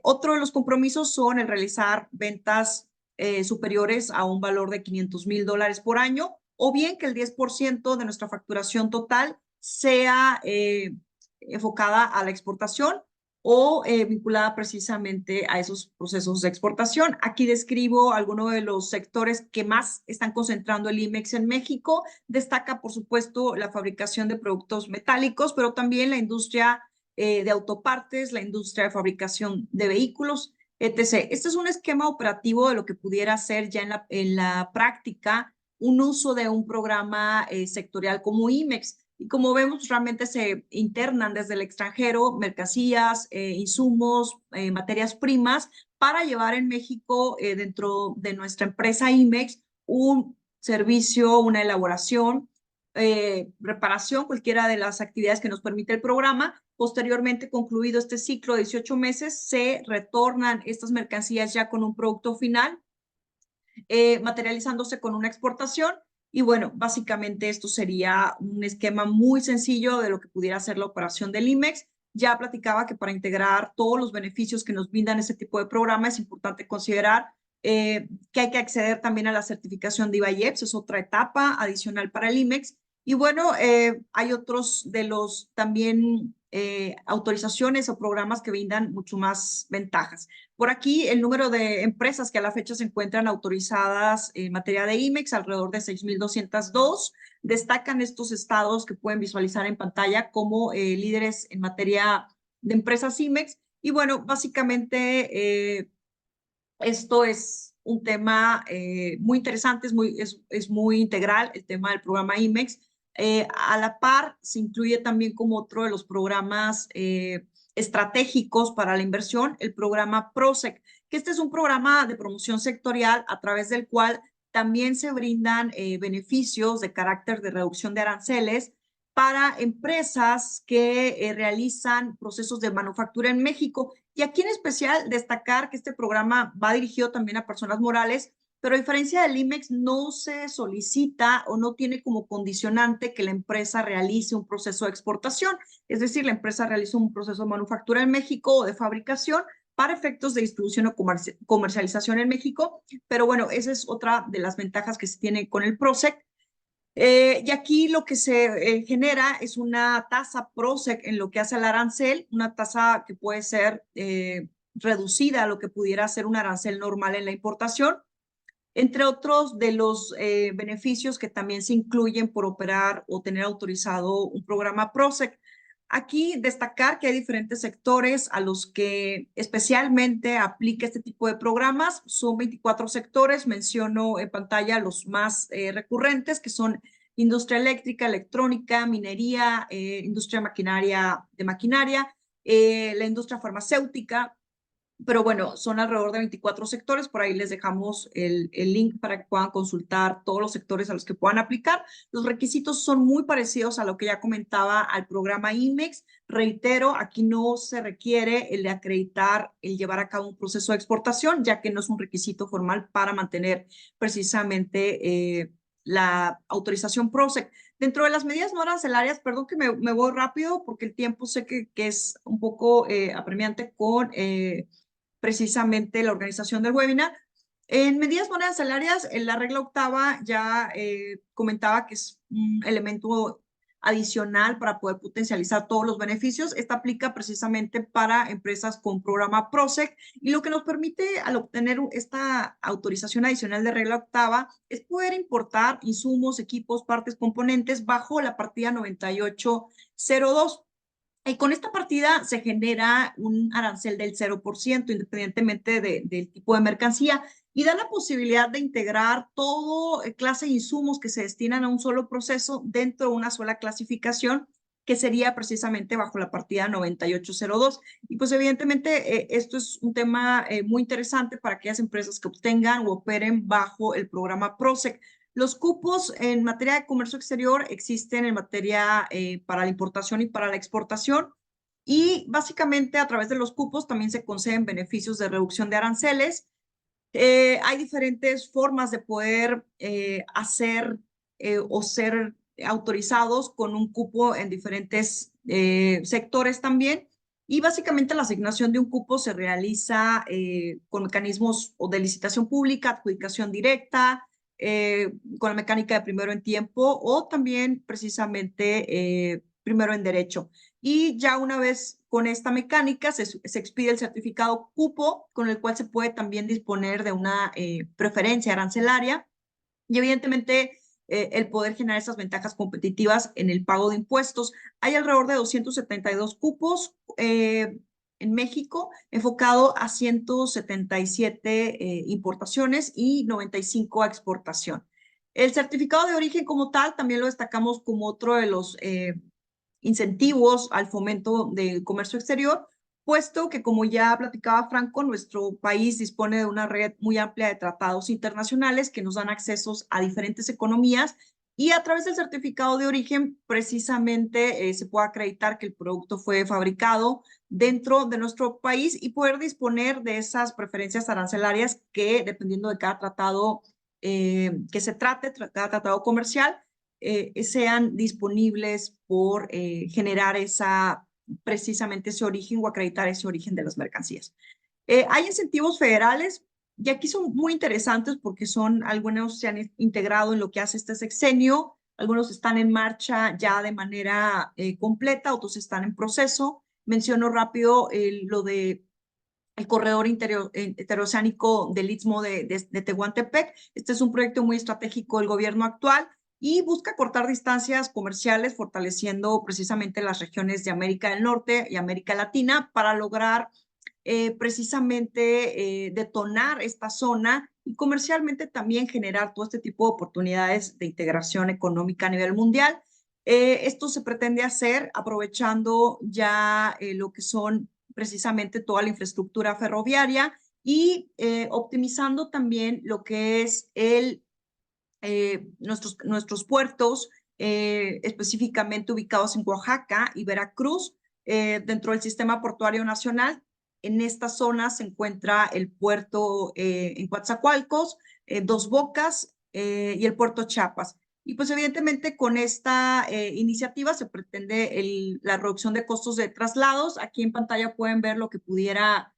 Otro de los compromisos son el realizar ventas superiores a un valor de $500,000 por año, o bien que el 10% de nuestra facturación total sea enfocada a la exportación o vinculada precisamente a esos procesos de exportación. Aquí describo algunos de los sectores que más están concentrando el IMEX en México. Destaca, por supuesto, la fabricación de productos metálicos, pero también la industria de autopartes, la industria de fabricación de vehículos, etc. Este es un esquema operativo de lo que pudiera ser ya en la práctica un uso de un programa sectorial como IMEX. Y como vemos, realmente se internan desde el extranjero mercancías, insumos, materias primas para llevar en México dentro de nuestra empresa IMEX un servicio, una elaboración, reparación, cualquiera de las actividades que nos permite el programa. Posteriormente, concluido este ciclo de 18 meses, se retornan estas mercancías ya con un producto final, materializándose con una exportación. Y bueno, básicamente esto sería un esquema muy sencillo de lo que pudiera ser la operación del IMEX. Ya platicaba que para integrar todos los beneficios que nos brindan ese tipo de programa es importante considerar que hay que acceder también a la certificación de IVA-IEPS, es otra etapa adicional para el IMEX. Y bueno, hay otros de los también autorizaciones o programas que brindan mucho más ventajas. Por aquí, el número de empresas que a la fecha se encuentran autorizadas en materia de IMEX, alrededor de 6,202. Destacan estos estados que pueden visualizar en pantalla como líderes en materia de empresas IMEX. Y bueno, básicamente esto es un tema muy interesante, es muy integral el tema del programa IMEX. A la par, se incluye también como otro de los programas estratégicos para la inversión, el programa PROSEC, que este es un programa de promoción sectorial a través del cual también se brindan beneficios de carácter de reducción de aranceles para empresas que realizan procesos de manufactura en México. Y aquí en especial destacar que este programa va dirigido también a personas morales, pero a diferencia del IMEX no se solicita o no tiene como condicionante que la empresa realice un proceso de exportación. Es decir, la empresa realiza un proceso de manufactura en México o de fabricación, para efectos de distribución o comercialización en México. Pero bueno, esa es otra de las ventajas que se tiene con el PROSEC. Y aquí lo que se genera es una tasa PROSEC en lo que hace al arancel, una tasa que puede ser reducida a lo que pudiera ser un arancel normal en la importación, entre otros de los beneficios que también se incluyen por operar o tener autorizado un programa PROSEC. Aquí destacar que hay diferentes sectores a los que especialmente aplica este tipo de programas. Son 24 sectores, menciono en pantalla los más recurrentes, que son industria eléctrica, electrónica, minería, industria de maquinaria, la industria farmacéutica. Pero bueno, son alrededor de 24 sectores. Por ahí les dejamos el link para que puedan consultar todos los sectores a los que puedan aplicar. Los requisitos son muy parecidos a lo que ya comentaba al programa IMEX. Reitero, aquí no se requiere el de acreditar, el llevar a cabo un proceso de exportación, ya que no es un requisito formal para mantener precisamente la autorización PROSEC. Dentro de las medidas no arancelarias, perdón que me voy rápido porque el tiempo sé que es un poco apremiante con precisamente la organización del webinar. En medidas no arancelarias, en la regla octava ya comentaba que es un elemento adicional para poder potencializar todos los beneficios. Esta aplica precisamente para empresas con programa PROSEC y lo que nos permite al obtener esta autorización adicional de regla octava es poder importar insumos, equipos, partes, componentes bajo la partida 9802. Y con esta partida se genera un arancel del 0%, independientemente del tipo de mercancía, y da la posibilidad de integrar todo clase de insumos que se destinan a un solo proceso dentro de una sola clasificación, que sería precisamente bajo la partida 9802. Y pues evidentemente esto es un tema muy interesante para aquellas empresas que obtengan o operen bajo el programa PROSEC. Los cupos en materia de comercio exterior existen en materia para la importación y para la exportación, y básicamente a través de los cupos también se conceden beneficios de reducción de aranceles. Hay diferentes formas de poder hacer o ser autorizados con un cupo en diferentes sectores también. Y básicamente la asignación de un cupo se realiza con mecanismos o de licitación pública, adjudicación directa, con la mecánica de primero en tiempo o también precisamente primero en derecho. Y ya una vez con esta mecánica se expide el certificado cupo, con el cual se puede también disponer de una preferencia arancelaria y evidentemente el poder generar esas ventajas competitivas en el pago de impuestos. Hay alrededor de 272 cupos en México, enfocado a 177 importaciones y 95 a exportación. El certificado de origen como tal también lo destacamos como otro de los incentivos al fomento del comercio exterior, puesto que, como ya platicaba Franco, nuestro país dispone de una red muy amplia de tratados internacionales que nos dan accesos a diferentes economías, y a través del certificado de origen precisamente se puede acreditar que el producto fue fabricado dentro de nuestro país y poder disponer de esas preferencias arancelarias que, dependiendo de cada tratado que se trate, cada tratado comercial, sean disponibles por generar precisamente ese origen o acreditar ese origen de las mercancías. Hay incentivos federales y aquí son muy interesantes porque algunos se han integrado en lo que hace este sexenio, algunos están en marcha ya de manera completa, otros están en proceso. Menciono rápido lo de el corredor interoceánico del Istmo de Tehuantepec. Este es un proyecto muy estratégico del gobierno actual y busca cortar distancias comerciales, fortaleciendo precisamente las regiones de América del Norte y América Latina para lograr precisamente detonar esta zona y comercialmente también generar todo este tipo de oportunidades de integración económica a nivel mundial. Esto se pretende hacer aprovechando ya lo que son precisamente toda la infraestructura ferroviaria y optimizando también lo que es nuestros puertos, específicamente ubicados en Oaxaca y Veracruz, dentro del sistema portuario nacional. En esta zona se encuentra el puerto en Coatzacoalcos, Dos Bocas y el puerto Chiapas. Y pues evidentemente con esta iniciativa se pretende la reducción de costos de traslados. Aquí en pantalla pueden ver lo que pudiera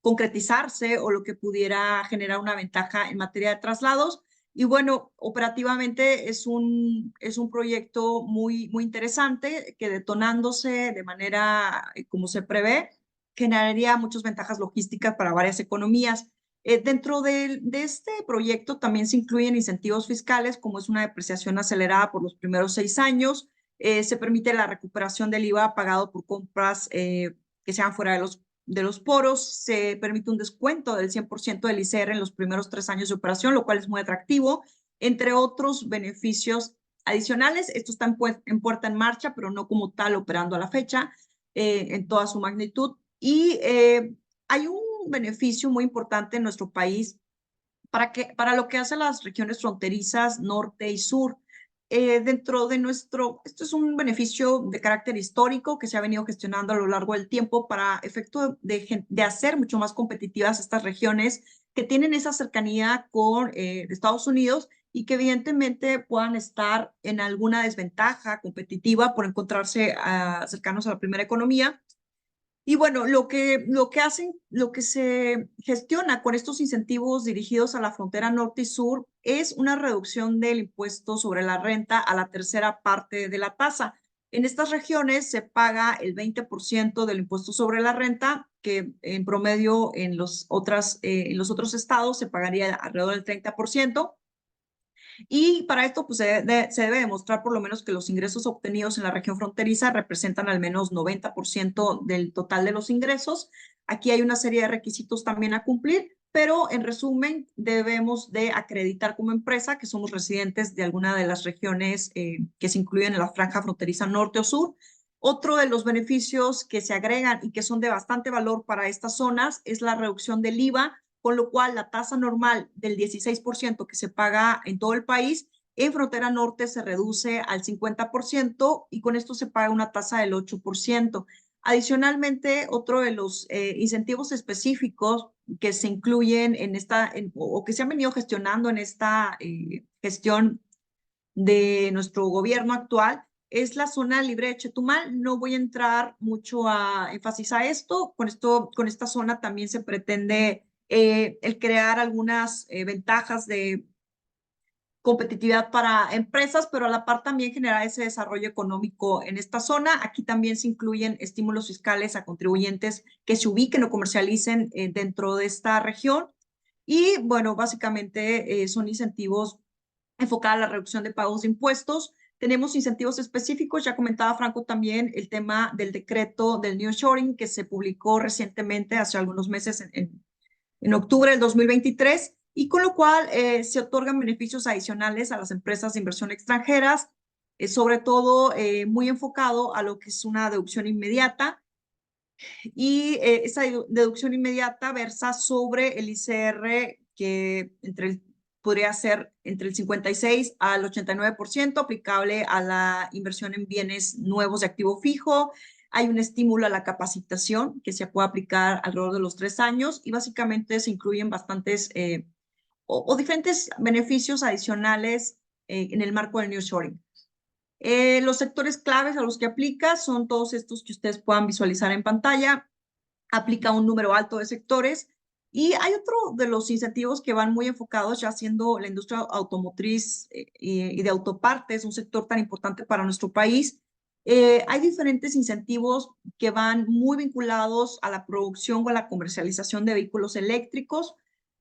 concretizarse o lo que pudiera generar una ventaja en materia de traslados. Y bueno, operativamente es un proyecto muy interesante que detonándose de manera como se prevé, generaría muchas ventajas logísticas para varias economías. Dentro de este proyecto también se incluyen incentivos fiscales, como es una depreciación acelerada por los primeros 6 años. Se permite la recuperación del IVA pagado por compras que sean fuera de los poros. Se permite un descuento del 100% del ICR en los primeros 3 años de operación, lo cual es muy atractivo, entre otros beneficios adicionales. Esto está en puerta en marcha, pero no como tal operando a la fecha en toda su magnitud. Y hay un beneficio muy importante en nuestro país para lo que hace las regiones fronterizas norte y sur. Dentro de esto es un beneficio de carácter histórico que se ha venido gestionando a lo largo del tiempo para efecto de hacer mucho más competitivas estas regiones que tienen esa cercanía con Estados Unidos y que evidentemente puedan estar en alguna desventaja competitiva por encontrarse cercanos a la primera economía. Y bueno, lo que se gestiona con estos incentivos dirigidos a la frontera norte y sur es una reducción del impuesto sobre la renta a la tercera parte de la tasa. En estas regiones se paga el 20% del impuesto sobre la renta, que en promedio en los otros estados se pagaría alrededor del 30%. Y para esto, pues se debe demostrar por lo menos que los ingresos obtenidos en la región fronteriza representan al menos 90% del total de los ingresos. Aquí hay una serie de requisitos también a cumplir, pero en resumen, debemos de acreditar como empresa que somos residentes de alguna de las regiones que se incluyen en la franja fronteriza norte o sur. Otro de los beneficios que se agregan y que son de bastante valor para estas zonas es la reducción del IVA, con lo cual la tasa normal del 16% que se paga en todo el país, en frontera norte se reduce al 50% y con esto se paga una tasa del 8%. Adicionalmente, otro de los incentivos específicos que se incluyen o que se han venido gestionando en esta gestión de nuestro gobierno actual es la zona libre de Chetumal. No voy a entrar mucho a énfasis a esto. Con esta zona también se pretende el crear algunas ventajas de competitividad para empresas, pero a la par también generar ese desarrollo económico en esta zona. Aquí también se incluyen estímulos fiscales a contribuyentes que se ubiquen o comercialicen dentro de esta región. Y bueno, básicamente son incentivos enfocados a la reducción de pagos de impuestos. Tenemos incentivos específicos, ya comentaba Franco también el tema del decreto del nearshoring que se publicó recientemente, hace algunos meses, en octubre del 2023, y con lo cual se otorgan beneficios adicionales a las empresas de inversión extranjeras, sobre todo muy enfocado a lo que es una deducción inmediata. Y esa deducción inmediata versa sobre el ICR que podría ser entre el 56 al 89% aplicable a la inversión en bienes nuevos de activo fijo. Hay un estímulo a la capacitación que se puede aplicar alrededor de los 3 años y básicamente se incluyen bastantes o diferentes beneficios adicionales en el marco del nearshoring. Los sectores claves a los que aplica son todos estos que ustedes puedan visualizar en pantalla. Aplica un número alto de sectores. Y hay otro de los incentivos que van muy enfocados ya siendo la industria automotriz y de autopartes, un sector tan importante para nuestro país. Hay diferentes incentivos que van muy vinculados a la producción o a la comercialización de vehículos eléctricos.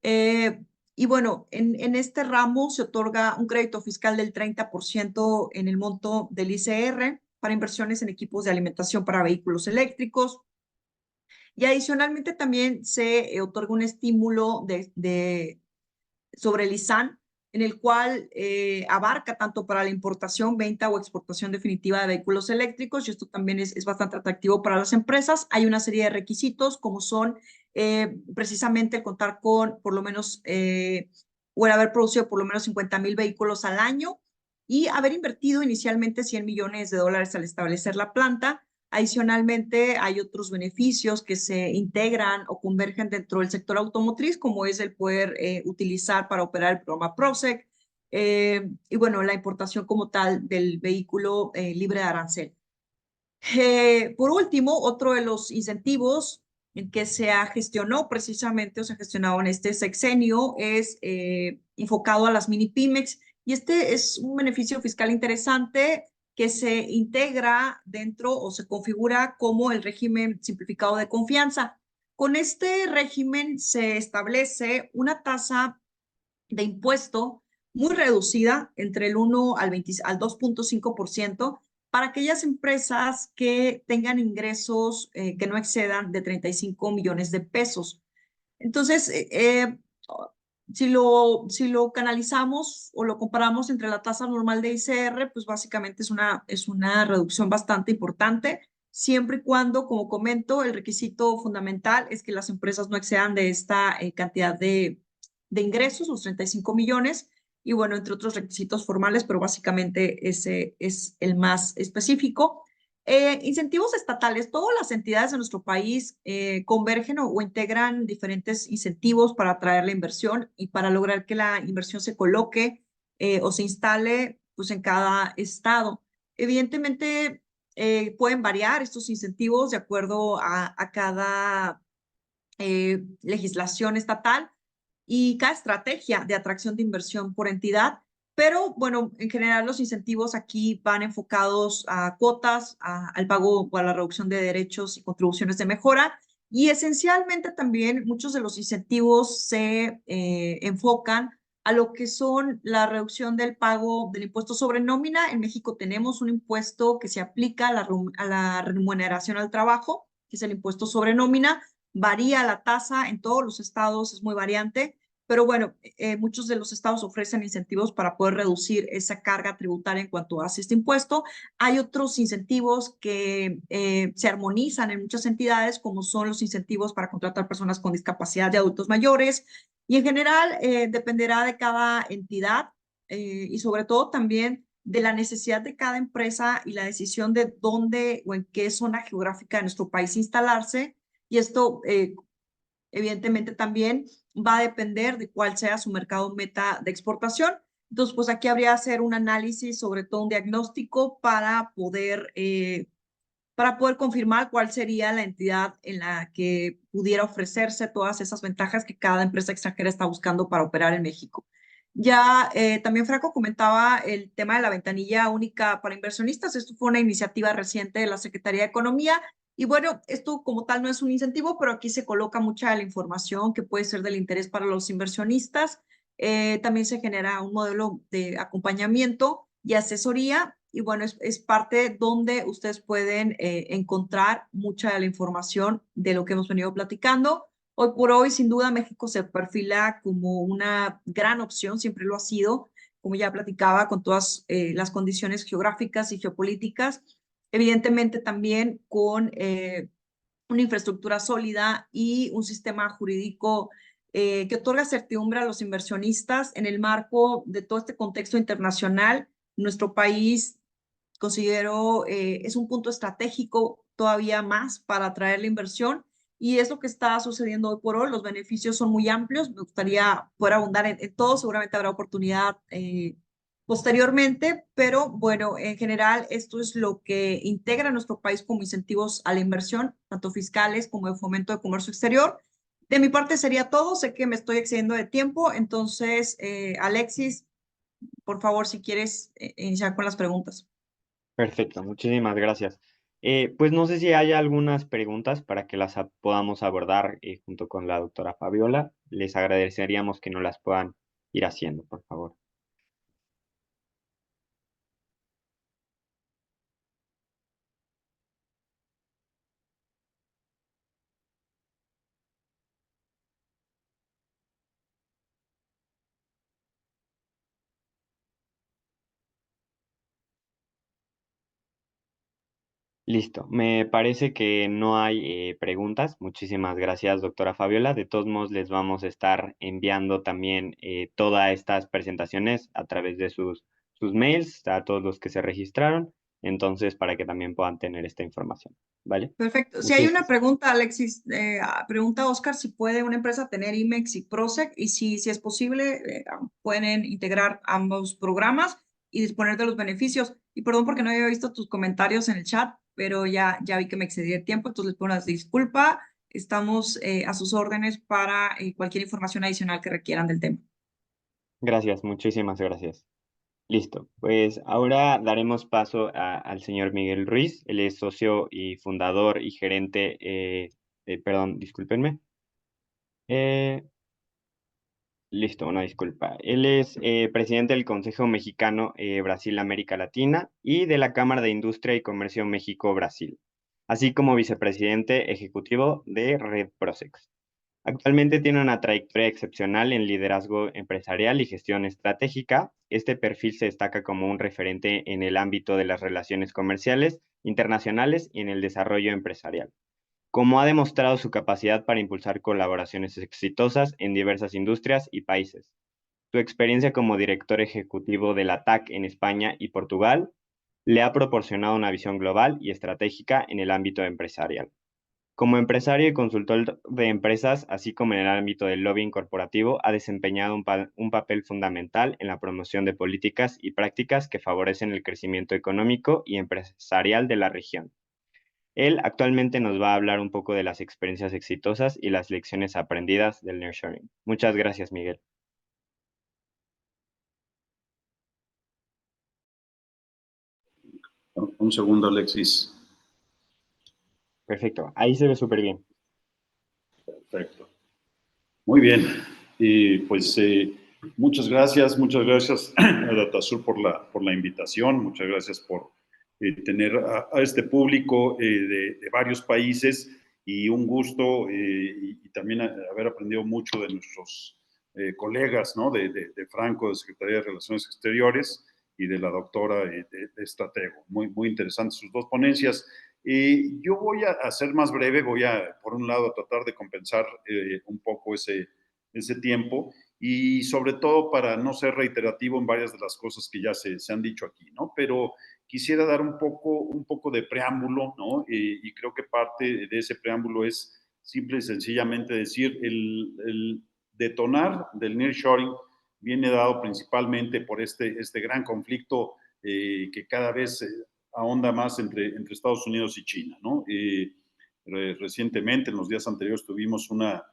Y bueno, en este ramo se otorga un crédito fiscal del 30% en el monto del ICR para inversiones en equipos de alimentación para vehículos eléctricos. Y adicionalmente también se otorga un estímulo sobre el ISAN, en el cual abarca tanto para la importación, venta o exportación definitiva de vehículos eléctricos, y esto también es bastante atractivo para las empresas. Hay una serie de requisitos como son precisamente el contar con por lo menos o el haber producido por lo menos 50,000 vehículos al año y haber invertido inicialmente $100 millones al establecer la planta. Adicionalmente, hay otros beneficios que se integran o convergen dentro del sector automotriz, como es el poder utilizar para operar el programa PROSEC y bueno, la importación como tal del vehículo libre de arancel. Por último, otro de los incentivos en que se gestionó precisamente o se ha gestionado en este sexenio es enfocado a las mini pymes y este es un beneficio fiscal interesante que se integra dentro o se configura como el régimen simplificado de confianza. Con este régimen se establece una tasa de impuesto muy reducida, entre el 1 al 2.5%, para aquellas empresas que tengan ingresos que no excedan de 35 millones de pesos. Entonces, si lo canalizamos o lo comparamos entre la tasa normal de ICR, pues básicamente es una reducción bastante importante, siempre y cuando, como comento, el requisito fundamental es que las empresas no excedan de esta cantidad de ingresos, los 35 millones, y bueno, entre otros requisitos formales, pero básicamente ese es el más específico. Incentivos estatales. Todas las entidades de nuestro país convergen o integran diferentes incentivos para atraer la inversión y para lograr que la inversión se coloque o se instale pues, en cada estado. Evidentemente, pueden variar estos incentivos de acuerdo a cada legislación estatal y cada estrategia de atracción de inversión por entidad. Pero bueno, en general los incentivos aquí van enfocados a cuotas, al pago o a la reducción de derechos y contribuciones de mejora. Y esencialmente también muchos de los incentivos se enfocan a lo que son la reducción del pago del impuesto sobre nómina. En México tenemos un impuesto que se aplica a la remuneración al trabajo, que es el impuesto sobre nómina. Varía la tasa en todos los estados, es muy variante, pero bueno, muchos de los estados ofrecen incentivos para poder reducir esa carga tributaria en cuanto a este impuesto. Hay otros incentivos que se armonizan en muchas entidades, como son los incentivos para contratar personas con discapacidad de adultos mayores, y en general dependerá de cada entidad y sobre todo también de la necesidad de cada empresa y la decisión de dónde o en qué zona geográfica de nuestro país instalarse. Y esto, evidentemente, también va a depender de cuál sea su mercado meta de exportación. Entonces, pues aquí habría que hacer un análisis, sobre todo un diagnóstico, para poder confirmar cuál sería la entidad en la que pudiera ofrecerse todas esas ventajas que cada empresa extranjera está buscando para operar en México. Ya también Franco comentaba el tema de la ventanilla única para inversionistas. Esto fue una iniciativa reciente de la Secretaría de Economía. Y bueno, esto como tal no es un incentivo, pero aquí se coloca mucha de la información que puede ser del interés para los inversionistas. También se genera un modelo de acompañamiento y asesoría. Y bueno, es parte donde ustedes pueden encontrar mucha de la información de lo que hemos venido platicando. Hoy por hoy, sin duda, México se perfila como una gran opción, siempre lo ha sido, como ya platicaba, con todas las condiciones geográficas y geopolíticas. Evidentemente también con una infraestructura sólida y un sistema jurídico que otorga certidumbre a los inversionistas en el marco de todo este contexto internacional. Nuestro país, considero, es un punto estratégico todavía más para atraer la inversión y es lo que está sucediendo hoy por hoy. Los beneficios son muy amplios. Me gustaría poder abundar en todo. Seguramente habrá oportunidad posteriormente, pero bueno, en general esto es lo que integra a nuestro país como incentivos a la inversión, tanto fiscales como de fomento de comercio exterior. De mi parte sería todo. Sé que me estoy excediendo de tiempo, entonces, Alexis, por favor, si quieres iniciar con las preguntas. Perfecto, muchísimas gracias. Pues no sé si hay algunas preguntas para que podamos abordar junto con la doctora Fabiola. Les agradeceríamos que nos las puedan ir haciendo, por favor. Listo, me parece que no hay preguntas. Muchísimas gracias, doctora Fabiola. De todos modos, les vamos a estar enviando también todas estas presentaciones a través de sus mails a todos los que se registraron, entonces para que también puedan tener esta información, ¿vale? Perfecto. Si hay una Muchis- pregunta, Alexis, pregunta Oscar si puede una empresa tener IMEX y PROSEC y si es posible, pueden integrar ambos programas y disponer de los beneficios. Y perdón porque no había visto tus comentarios en el chat, pero ya vi que me excedí de tiempo, entonces les pido una disculpa. estamos a sus órdenes para cualquier información adicional que requieran del tema. Gracias, muchísimas gracias. Listo, pues ahora daremos paso al señor Miguel Ruiz. Él es socio y fundador y gerente, perdón, discúlpenme. Eh, Listo, una disculpa. Él es presidente del Consejo Mexicano Brasil-América Latina y de la Cámara de Industria y Comercio México-Brasil, así como vicepresidente ejecutivo de Red Procex. Actualmente tiene una trayectoria excepcional en liderazgo empresarial y gestión estratégica. Este perfil se destaca como un referente en el ámbito de las relaciones comerciales internacionales y en el desarrollo empresarial, como ha demostrado su capacidad para impulsar colaboraciones exitosas en diversas industrias y países. Su experiencia como director ejecutivo de la TAC en España y Portugal le ha proporcionado una visión global y estratégica en el ámbito empresarial. Como empresario y consultor de empresas, así como en el ámbito del lobbying corporativo, ha desempeñado un papel fundamental en la promoción de políticas y prácticas que favorecen el crecimiento económico y empresarial de la región. Él actualmente nos va a hablar un poco de las experiencias exitosas y las lecciones aprendidas del nearshoring. Muchas gracias, Miguel. Un segundo, Alexis. Perfecto, ahí se ve súper bien. Perfecto. Muy bien. Y pues muchas gracias a Datasur por la invitación. Muchas gracias por tener a este público de varios países y un gusto y también haber aprendido mucho de nuestros colegas, ¿no? De Franco, de Secretaría de Relaciones Exteriores, y de la doctora de Estratego. Muy interesantes sus dos ponencias. Yo voy a ser más breve, voy a, por un lado, a tratar de compensar un poco ese tiempo y sobre todo para no ser reiterativo en varias de las cosas que ya se han dicho aquí, ¿no? Pero quisiera dar un poco de preámbulo, ¿no? Y creo que parte de ese preámbulo es simple y sencillamente decir el detonar del nearshoring viene dado principalmente por este gran conflicto que cada vez ahonda más entre Estados Unidos y China, ¿no? Recientemente, en los días anteriores, tuvimos una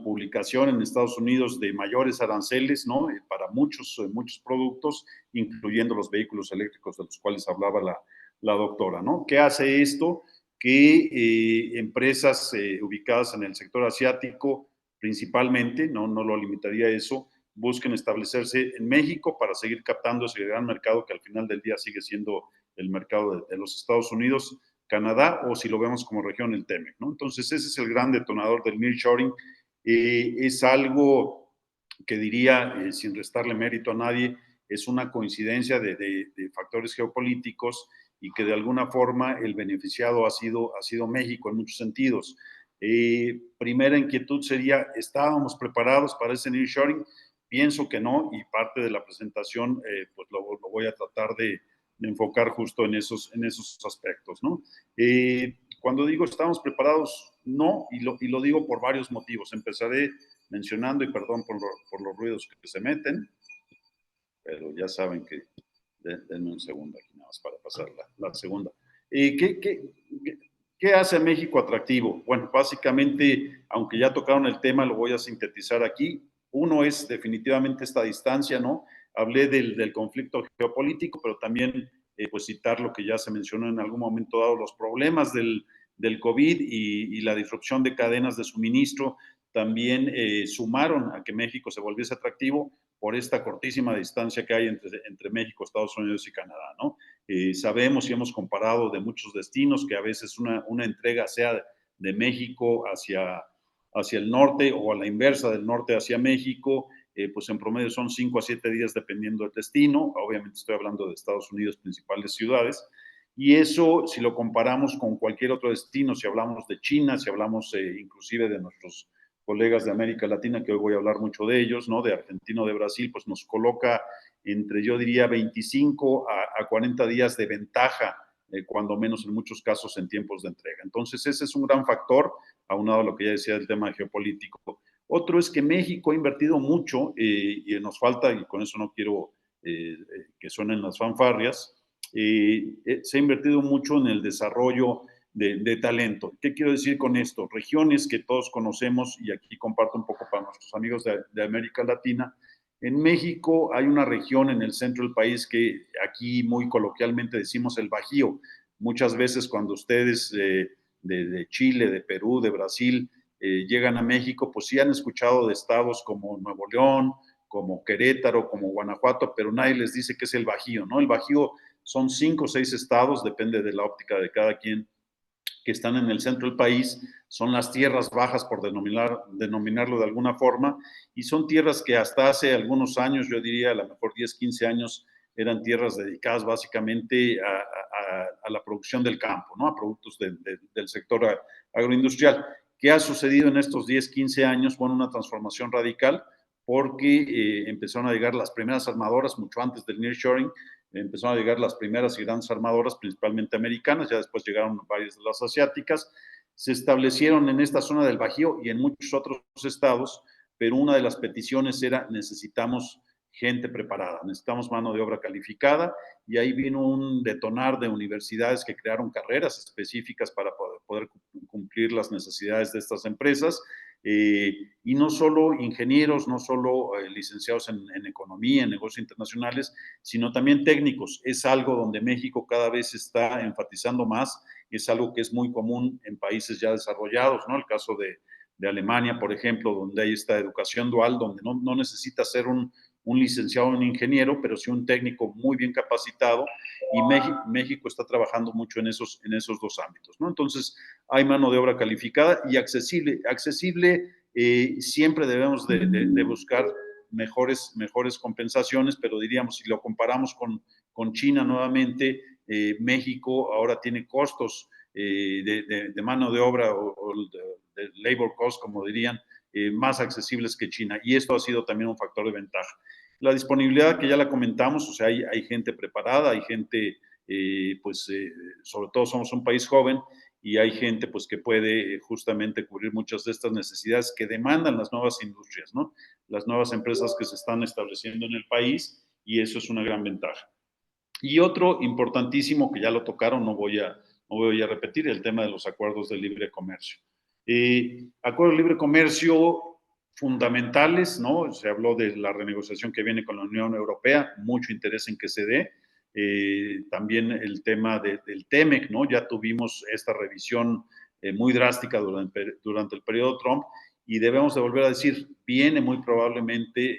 publicación en Estados Unidos de mayores aranceles, ¿no? Para muchos productos, incluyendo los vehículos eléctricos de los cuales hablaba la doctora, ¿no? ¿Qué hace esto? Que empresas ubicadas en el sector asiático, principalmente, no lo limitaría a eso, busquen establecerse en México para seguir captando ese gran mercado que al final del día sigue siendo el mercado de los Estados Unidos, Canadá, o si lo vemos como región, el TEMEC, ¿no? Entonces, ese es el gran detonador del nearshoring. Es algo que diría, sin restarle mérito a nadie, es una coincidencia de factores geopolíticos y que de alguna forma el beneficiado ha sido México en muchos sentidos. Primera inquietud sería, ¿estábamos preparados para ese nearshoring? Pienso que no, y parte de la presentación pues lo voy a tratar de enfocar justo en esos aspectos, ¿no? Cuando digo estamos preparados, no, y lo digo por varios motivos. Empezaré mencionando, y perdón por los ruidos que se meten, pero ya saben que denme un segundo aquí nada más para pasar la segunda. ¿Qué hace a México atractivo? Bueno, básicamente, aunque ya tocaron el tema, lo voy a sintetizar aquí. Uno es definitivamente esta distancia, ¿no? Hablé del conflicto geopolítico, pero también pues citar lo que ya se mencionó en algún momento dado, los problemas del COVID y la disrupción de cadenas de suministro también sumaron a que México se volviese atractivo por esta cortísima distancia que hay entre México, Estados Unidos y Canadá, ¿no? Sabemos y hemos comparado de muchos destinos que a veces una entrega sea de México hacia el norte o a la inversa del norte hacia México, pues en promedio son 5 a 7 días dependiendo del destino. Obviamente estoy hablando de Estados Unidos, principales ciudades. Y eso, si lo comparamos con cualquier otro destino, si hablamos de China, si hablamos inclusive de nuestros colegas de América Latina, que hoy voy a hablar mucho de ellos, ¿no? De Argentina o de Brasil, pues nos coloca entre, yo diría, 25 a 40 días de ventaja, cuando menos en muchos casos en tiempos de entrega. Entonces, ese es un gran factor, aunado a lo que ya decía del tema geopolítico. Otro es que México ha invertido mucho, y nos falta, y con eso no quiero que suenen las fanfarrias, se ha invertido mucho en el desarrollo de talento. ¿Qué quiero decir con esto? Regiones que todos conocemos, y aquí comparto un poco para nuestros amigos de América Latina. En México hay una región en el centro del país que aquí muy coloquialmente decimos el Bajío. Muchas veces cuando ustedes de Chile, de Perú, de Brasil, llegan a México, pues sí han escuchado de estados como Nuevo León, como Querétaro, como Guanajuato, pero nadie les dice que es el Bajío, ¿no? El Bajío son 5 o 6 estados, depende de la óptica de cada quien, que están en el centro del país, son las tierras bajas, por denominarlo de alguna forma, y son tierras que hasta hace algunos años, yo diría a lo mejor 10, 15 años, eran tierras dedicadas básicamente a la producción del campo, ¿no? A productos del sector agroindustrial. ¿Qué ha sucedido en estos 10, 15 años? Bueno, una transformación radical, porque empezaron a llegar las primeras armadoras, mucho antes del nearshoring, empezaron a llegar las primeras y grandes armadoras, principalmente americanas, ya después llegaron varias de las asiáticas, se establecieron en esta zona del Bajío y en muchos otros estados, pero una de las peticiones era necesitamos gente preparada, necesitamos mano de obra calificada, y ahí vino un detonar de universidades que crearon carreras específicas para poder cumplir las necesidades de estas empresas. Y no solo ingenieros, no solo licenciados en economía, en negocios internacionales, sino también técnicos. Es algo donde México cada vez está enfatizando más, es algo que es muy común en países ya desarrollados, ¿no? El caso de Alemania, por ejemplo, donde hay esta educación dual, donde no necesita ser un licenciado, un ingeniero, pero sí un técnico muy bien capacitado, y México está trabajando mucho en esos dos ámbitos, ¿no? Entonces, hay mano de obra calificada y accesible. Siempre debemos de buscar mejores compensaciones, pero diríamos, si lo comparamos con China nuevamente, México ahora tiene costos de mano de obra o de labor cost, como dirían, más accesibles que China, y esto ha sido también un factor de ventaja. La disponibilidad, que ya la comentamos, o sea, hay gente preparada, hay gente, sobre todo somos un país joven, y hay gente pues que puede justamente cubrir muchas de estas necesidades que demandan las nuevas industrias, ¿no? Las nuevas empresas que se están estableciendo en el país, y eso es una gran ventaja. Y otro importantísimo que ya lo tocaron, no voy a repetir, el tema de los acuerdos de libre comercio. Acuerdos de libre comercio fundamentales, ¿no? Se habló de la renegociación que viene con la Unión Europea, mucho interés en que se dé. También el tema del TEMEC, ¿no? Ya tuvimos esta revisión muy drástica durante el periodo Trump, y debemos de volver a decir, viene muy probablemente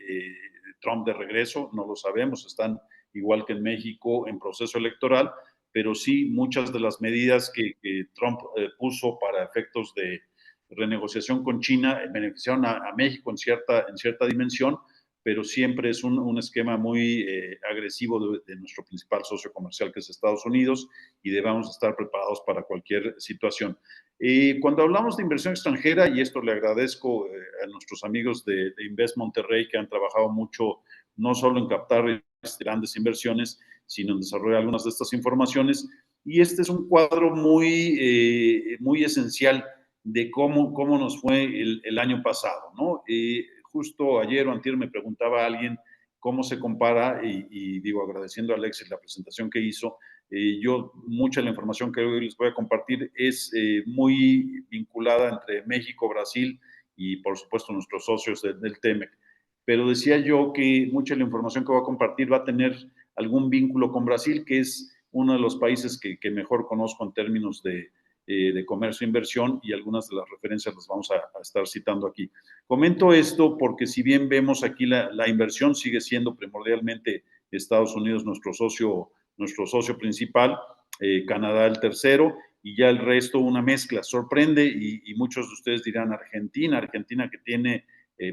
Trump de regreso, no lo sabemos, están igual que en México en proceso electoral, pero sí muchas de las medidas que Trump puso para efectos de renegociación con China beneficiaron a México en cierta dimensión, pero siempre es un esquema muy agresivo de nuestro principal socio comercial, que es Estados Unidos, y debemos estar preparados para cualquier situación. Cuando hablamos de inversión extranjera, y esto le agradezco a nuestros amigos de Invest Monterrey, que han trabajado mucho no solo en captar grandes inversiones, sino en desarrollar algunas de estas informaciones, y este es un cuadro muy esencial de cómo nos fue el año pasado, ¿no? Justo ayer o antier me preguntaba alguien cómo se compara, y digo, agradeciendo a Alexis la presentación que hizo, mucha de la información que hoy les voy a compartir es muy vinculada entre México, Brasil y, por supuesto, nuestros socios del TEMEC. Pero decía yo que mucha de la información que voy a compartir va a tener algún vínculo con Brasil, que es uno de los países que mejor conozco en términos de comercio e inversión, y algunas de las referencias las vamos a estar citando aquí. Comento esto porque, si bien vemos aquí la inversión, sigue siendo primordialmente Estados Unidos nuestro socio principal, Canadá el tercero, y ya el resto una mezcla. Sorprende, y muchos de ustedes dirán Argentina que tiene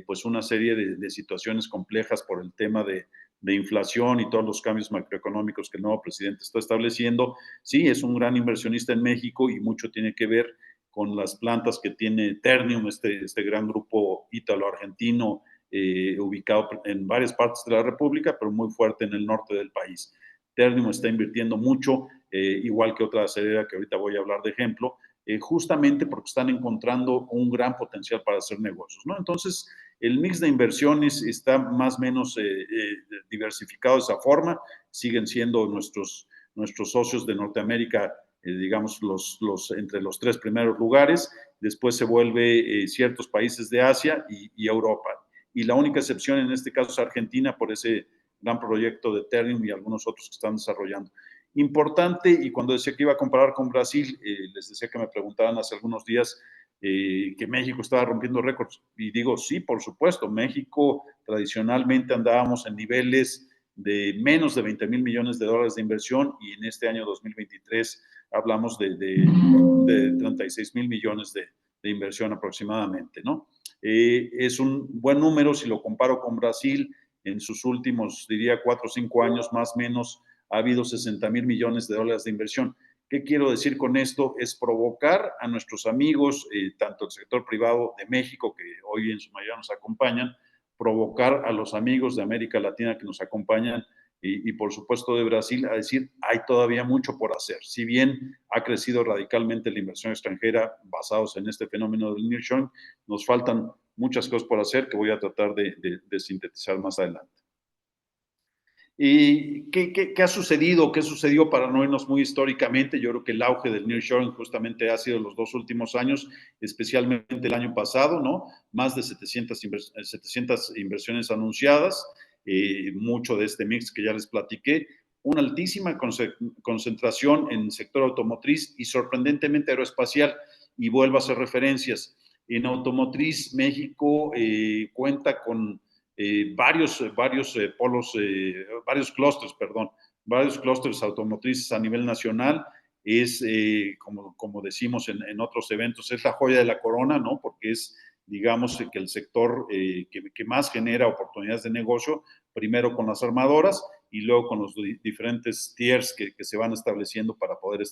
pues una serie de situaciones complejas por el tema de inflación y todos los cambios macroeconómicos que el nuevo presidente está estableciendo. Sí, es un gran inversionista en México, y mucho tiene que ver con las plantas que tiene Ternium, este gran grupo ítalo-argentino, ubicado en varias partes de la República, pero muy fuerte en el norte del país. Ternium está invirtiendo mucho, igual que otra acelera que ahorita voy a hablar de ejemplo, justamente porque están encontrando un gran potencial para hacer negocios, ¿no? Entonces, el mix de inversiones está más o menos diversificado de esa forma. Siguen siendo nuestros socios de Norteamérica digamos, entre los 3 primeros lugares. Después se vuelve ciertos países de Asia y Europa. Y la única excepción en este caso es Argentina por ese gran proyecto de Ternium y algunos otros que están desarrollando. Importante, y cuando decía que iba a comparar con Brasil, les decía que me preguntaban hace algunos días que México estaba rompiendo récords. Y digo, sí, por supuesto, México tradicionalmente andábamos en niveles de menos de 20 mil millones de dólares de inversión y en este año 2023 hablamos de 36 mil millones de inversión aproximadamente, ¿no? Es un buen número si lo comparo con Brasil. En sus últimos, diría, 4 o 5 años más o menos, ha habido 60 mil millones de dólares de inversión. ¿Qué quiero decir con esto? Es provocar a nuestros amigos, tanto el sector privado de México, que hoy en su mayoría nos acompañan, provocar a los amigos de América Latina que nos acompañan y por supuesto de Brasil, a decir, hay todavía mucho por hacer. Si bien ha crecido radicalmente la inversión extranjera basados en este fenómeno del nearshoring, nos faltan muchas cosas por hacer que voy a tratar de sintetizar más adelante. ¿Y qué ha sucedido? ¿Qué sucedió para no irnos muy históricamente? Yo creo que el auge del nearshoring justamente ha sido los 2 últimos años, especialmente el año pasado, ¿no? Más de 700 inversiones anunciadas, mucho de este mix que ya les platiqué, una altísima concentración en el sector automotriz y sorprendentemente aeroespacial, y vuelvo a hacer referencias. En automotriz, México cuenta con varios clústeres automotrices a nivel nacional. Es, como decimos en otros eventos, es la joya de la corona, ¿no? Porque es, digamos, que el sector que más genera oportunidades de negocio, primero con las armadoras y luego con los diferentes tiers que se van estableciendo para poder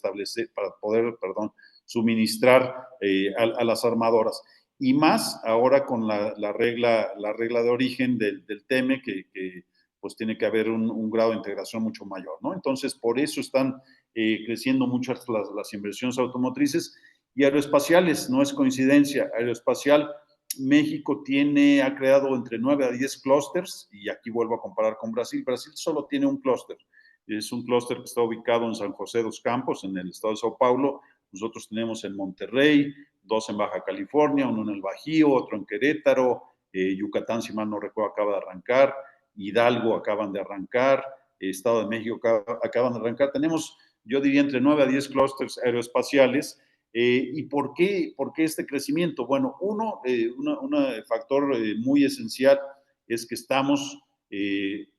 suministrar a las armadoras. Y más ahora con la regla de origen del TEME, que pues tiene que haber un grado de integración mucho mayor, ¿no? Entonces, por eso están creciendo mucho las inversiones automotrices y aeroespaciales. No es coincidencia. Aeroespacial, México ha creado entre 9 a 10 clústeres, y aquí vuelvo a comparar con Brasil. Brasil solo tiene un clúster. Es un clúster que está ubicado en San José dos Campos, en el estado de Sao Paulo. Nosotros tenemos en Monterrey, 2 en Baja California, uno en el Bajío, otro en Querétaro, Yucatán, si mal no recuerdo, acaba de arrancar, Hidalgo acaban de arrancar, Estado de México acaban de arrancar. Tenemos, yo diría, entre 9 a 10 clústeres aeroespaciales. ¿Y por qué este crecimiento? Bueno, un factor muy esencial es que estamos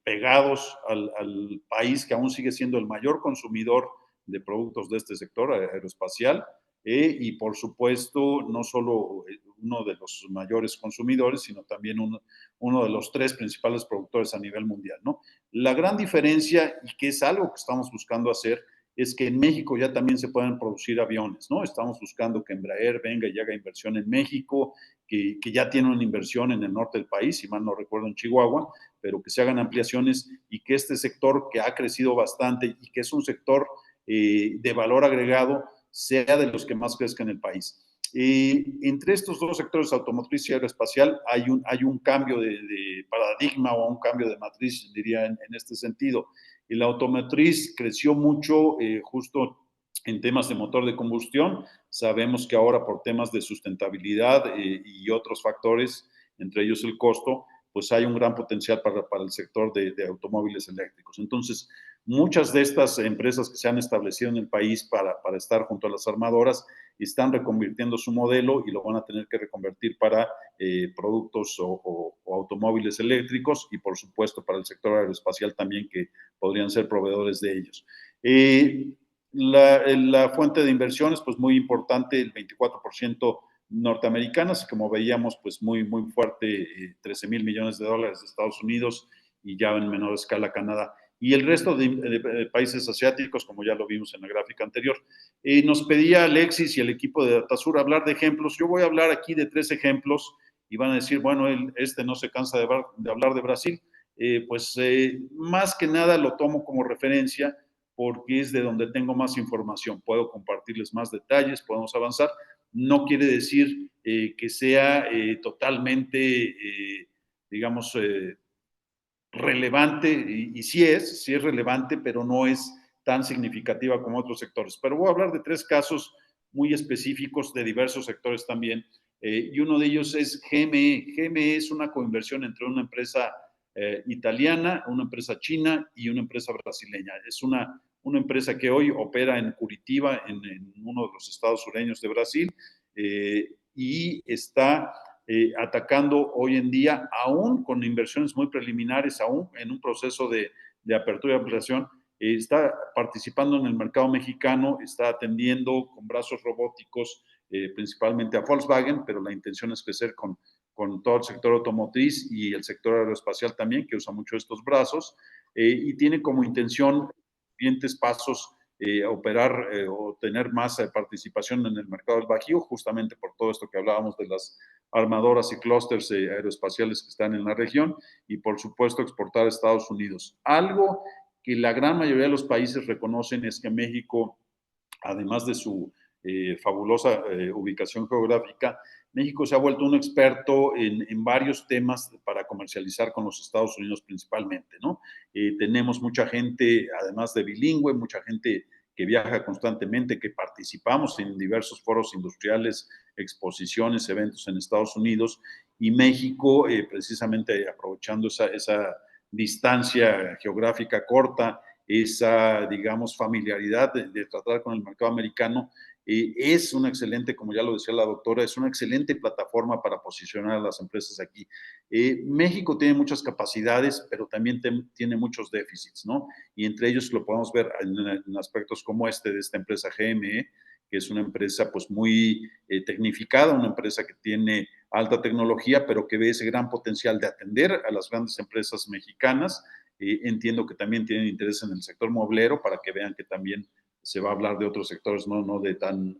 pegados al país que aún sigue siendo el mayor consumidor de productos de este sector aeroespacial, y por supuesto no solo uno de los mayores consumidores, sino también uno de los 3 principales productores a nivel mundial, ¿no? La gran diferencia, y que es algo que estamos buscando hacer, es que en México ya también se pueden producir aviones, ¿no? Estamos buscando que Embraer venga y haga inversión en México, que ya tiene una inversión en el norte del país, si mal no recuerdo en Chihuahua, pero que se hagan ampliaciones y que este sector que ha crecido bastante y que es un sector de valor agregado sea de los que más crezca en el país. Entre estos 2 sectores, automotriz y aeroespacial, hay un cambio de paradigma o un cambio de matriz, diría, en este sentido. La automotriz creció mucho justo en temas de motor de combustión. Sabemos que ahora por temas de sustentabilidad y otros factores, entre ellos el costo, pues hay un gran potencial para el sector de automóviles eléctricos. Entonces, muchas de estas empresas que se han establecido en el país para estar junto a las armadoras están reconvirtiendo su modelo y lo van a tener que reconvertir para productos o automóviles eléctricos y, por supuesto, para el sector aeroespacial también, que podrían ser proveedores de ellos. La fuente de inversiones, pues muy importante, el 24% norteamericanas, como veíamos, pues muy fuerte, 13 mil millones de dólares de Estados Unidos y ya en menor escala Canadá. Y el resto de países asiáticos, como ya lo vimos en la gráfica anterior. Nos pedía Alexis y el equipo de Datasur hablar de ejemplos. Yo voy a hablar aquí de 3 ejemplos y van a decir, bueno, este no se cansa de hablar de Brasil. Más que nada lo tomo como referencia porque es de donde tengo más información. Puedo compartirles más detalles, podemos avanzar. No quiere decir que sea totalmente, digamos, relevante, y sí es relevante, pero no es tan significativa como otros sectores. Pero voy a hablar de 3 casos muy específicos de diversos sectores también, y uno de ellos es GME. GME es una coinversión entre una empresa italiana, una empresa china y una empresa brasileña. Es una empresa que hoy opera en Curitiba, en uno de los estados sureños de Brasil, y está atacando hoy en día, aún con inversiones muy preliminares, aún en un proceso de apertura y ampliación, está participando en el mercado mexicano, está atendiendo con brazos robóticos principalmente a Volkswagen, pero la intención es crecer con todo el sector automotriz y el sector aeroespacial también, que usa mucho estos brazos, y tiene como intención siguientes pasos operar o tener más participación en el mercado del Bajío, justamente por todo esto que hablábamos de las armadoras y clústeres aeroespaciales que están en la región, y por supuesto exportar a Estados Unidos. Algo que la gran mayoría de los países reconocen es que México, además de su fabulosa ubicación geográfica, México se ha vuelto un experto en varios temas para comercializar con los Estados Unidos principalmente, ¿no? Tenemos mucha gente, además de bilingüe, mucha gente que viaja constantemente, que participamos en diversos foros industriales, exposiciones, eventos en Estados Unidos, y México, precisamente aprovechando esa distancia geográfica corta, esa, digamos, familiaridad de tratar con el mercado americano, es una excelente, como ya lo decía la doctora, es una excelente plataforma para posicionar a las empresas aquí. México tiene muchas capacidades, pero también tiene muchos déficits, ¿no? Y entre ellos lo podemos ver en aspectos como de esta empresa GME, que es una empresa pues muy tecnificada, una empresa que tiene alta tecnología, pero que ve ese gran potencial de atender a las grandes empresas mexicanas. Entiendo que también tienen interés en el sector moblero, para que vean que también se va a hablar de otros sectores, no de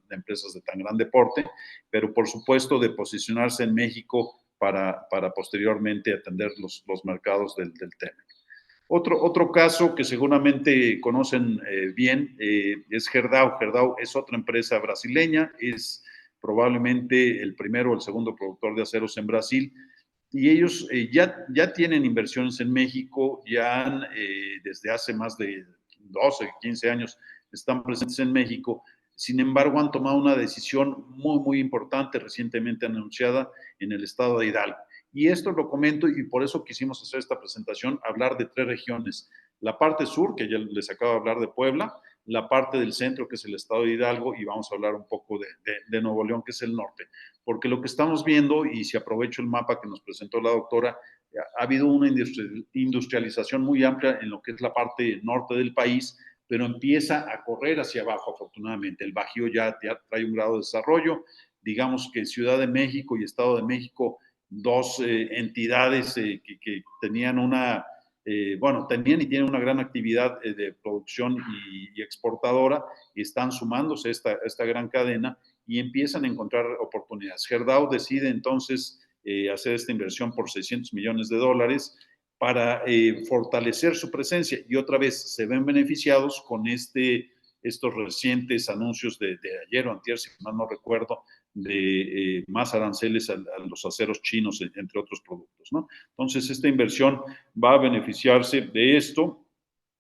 empresas de tan gran porte, pero por supuesto de posicionarse en México para posteriormente atender los mercados del tema. Otro caso que seguramente conocen bien es Gerdau. Gerdau es otra empresa brasileña, es probablemente el primero o el segundo productor de aceros en Brasil, y ellos ya tienen inversiones en México, ya han, desde hace más de 12, 15 años están presentes en México. Sin embargo, han tomado una decisión muy, muy importante, recientemente anunciada en el estado de Hidalgo. Y esto lo comento y por eso quisimos hacer esta presentación, hablar de 3 regiones. La parte sur, que ya les acabo de hablar de Puebla, la parte del centro, que es el estado de Hidalgo, y vamos a hablar un poco de Nuevo León, que es el norte. Porque lo que estamos viendo, y si aprovecho el mapa que nos presentó la doctora, ha habido una industrialización muy amplia en lo que es la parte norte del país, pero empieza a correr hacia abajo, afortunadamente. El Bajío ya trae un grado de desarrollo. Digamos que Ciudad de México y Estado de México, 2 entidades que tenían tenían y tienen una gran actividad de producción y exportadora, y están sumándose a esta gran cadena y empiezan a encontrar oportunidades. Gerdau decide entonces hacer esta inversión por $600 millones para fortalecer su presencia, y otra vez se ven beneficiados con estos recientes anuncios de ayer o antier, si mal no recuerdo, de más aranceles a los aceros chinos, entre otros productos, ¿no? Entonces, esta inversión va a beneficiarse de esto,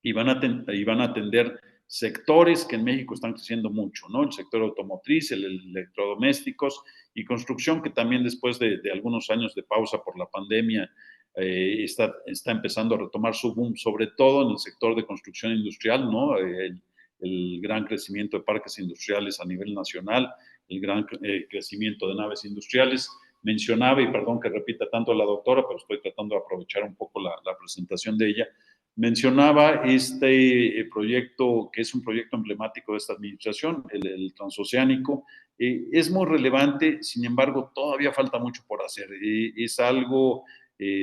y van a atender sectores que en México están creciendo mucho, ¿no? El sector automotriz, el electrodomésticos y construcción, que también después de algunos años de pausa por la pandemia, está empezando a retomar su boom, sobre todo en el sector de construcción industrial, ¿no? El gran crecimiento de parques industriales a nivel nacional, el gran crecimiento de naves industriales. Mencionaba, y perdón que repita tanto la doctora, pero estoy tratando de aprovechar un poco la presentación de ella, mencionaba este proyecto, que es un proyecto emblemático de esta administración, el transoceánico. Es muy relevante, sin embargo, todavía falta mucho por hacer. Es algo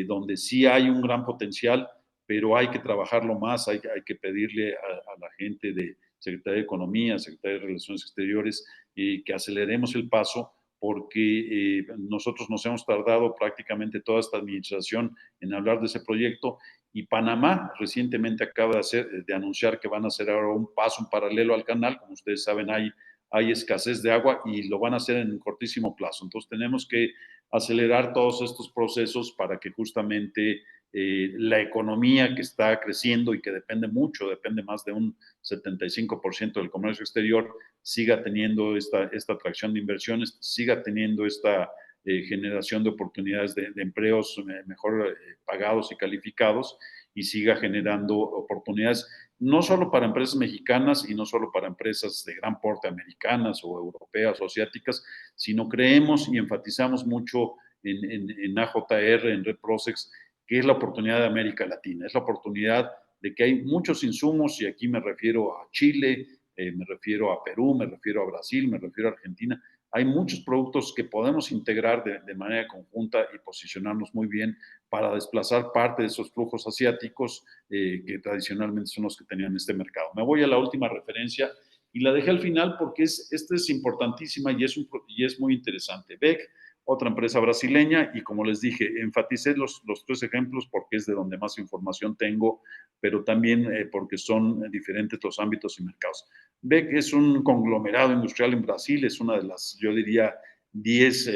donde sí hay un gran potencial, pero hay que trabajarlo más, hay que pedirle a la gente de Secretaría de Economía, Secretaría de Relaciones Exteriores, que aceleremos el paso, porque nosotros nos hemos tardado prácticamente toda esta administración en hablar de ese proyecto, y Panamá recientemente acaba de anunciar que van a hacer ahora un paso, un paralelo al canal. Como ustedes saben, hay escasez de agua y lo van a hacer en un cortísimo plazo. Entonces tenemos que acelerar todos estos procesos para que justamente la economía que está creciendo y que depende mucho, depende más de un 75% del comercio exterior, siga teniendo esta atracción de inversiones, siga teniendo esta generación de oportunidades de empleos mejor pagados y calificados, y siga generando oportunidades no solo para empresas mexicanas y no solo para empresas de gran porte americanas o europeas o asiáticas, sino creemos y enfatizamos mucho en AJR, en Red Procex, que es la oportunidad de América Latina, es la oportunidad de que hay muchos insumos, y aquí me refiero a Chile, me refiero a Perú, me refiero a Brasil, me refiero a Argentina. Hay muchos productos que podemos integrar de manera conjunta y posicionarnos muy bien para desplazar parte de esos flujos asiáticos que tradicionalmente son los que tenían este mercado. Me voy a la última referencia y la dejé al final porque esta es importantísima y es muy interesante. BEC, otra empresa brasileña, y como les dije, enfaticé los tres ejemplos porque es de donde más información tengo, pero también porque son diferentes los ámbitos y mercados. BEC es un conglomerado industrial en Brasil, es una de las, yo diría, 10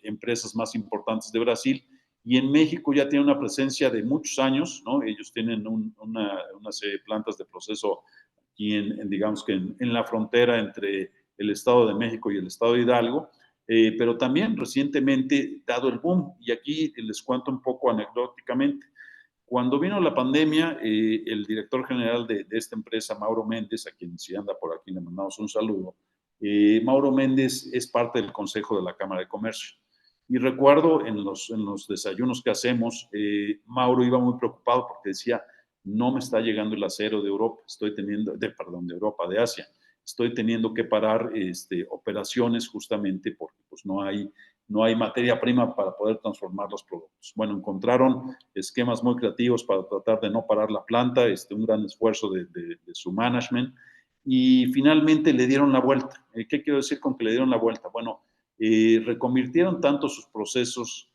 empresas más importantes de Brasil, y en México ya tiene una presencia de muchos años, ¿no? Ellos tienen unas plantas de proceso aquí, digamos que en la frontera entre el Estado de México y el Estado de Hidalgo, pero también recientemente, dado el boom, y aquí les cuento un poco anecdóticamente, cuando vino la pandemia, el director general de esta empresa, Mauro Méndez, a quien si anda por aquí le mandamos un saludo, Mauro Méndez es parte del Consejo de la Cámara de Comercio. Y recuerdo en los desayunos que hacemos, Mauro iba muy preocupado porque decía, no me está llegando el acero de Europa, de Europa, de Asia. Estoy teniendo que parar operaciones justamente porque pues, no hay materia prima para poder transformar los productos. Bueno, encontraron esquemas muy creativos para tratar de no parar la planta, un gran esfuerzo de su management, y finalmente le dieron la vuelta. ¿Qué quiero decir con que le dieron la vuelta? Bueno, reconvirtieron tanto sus procesos,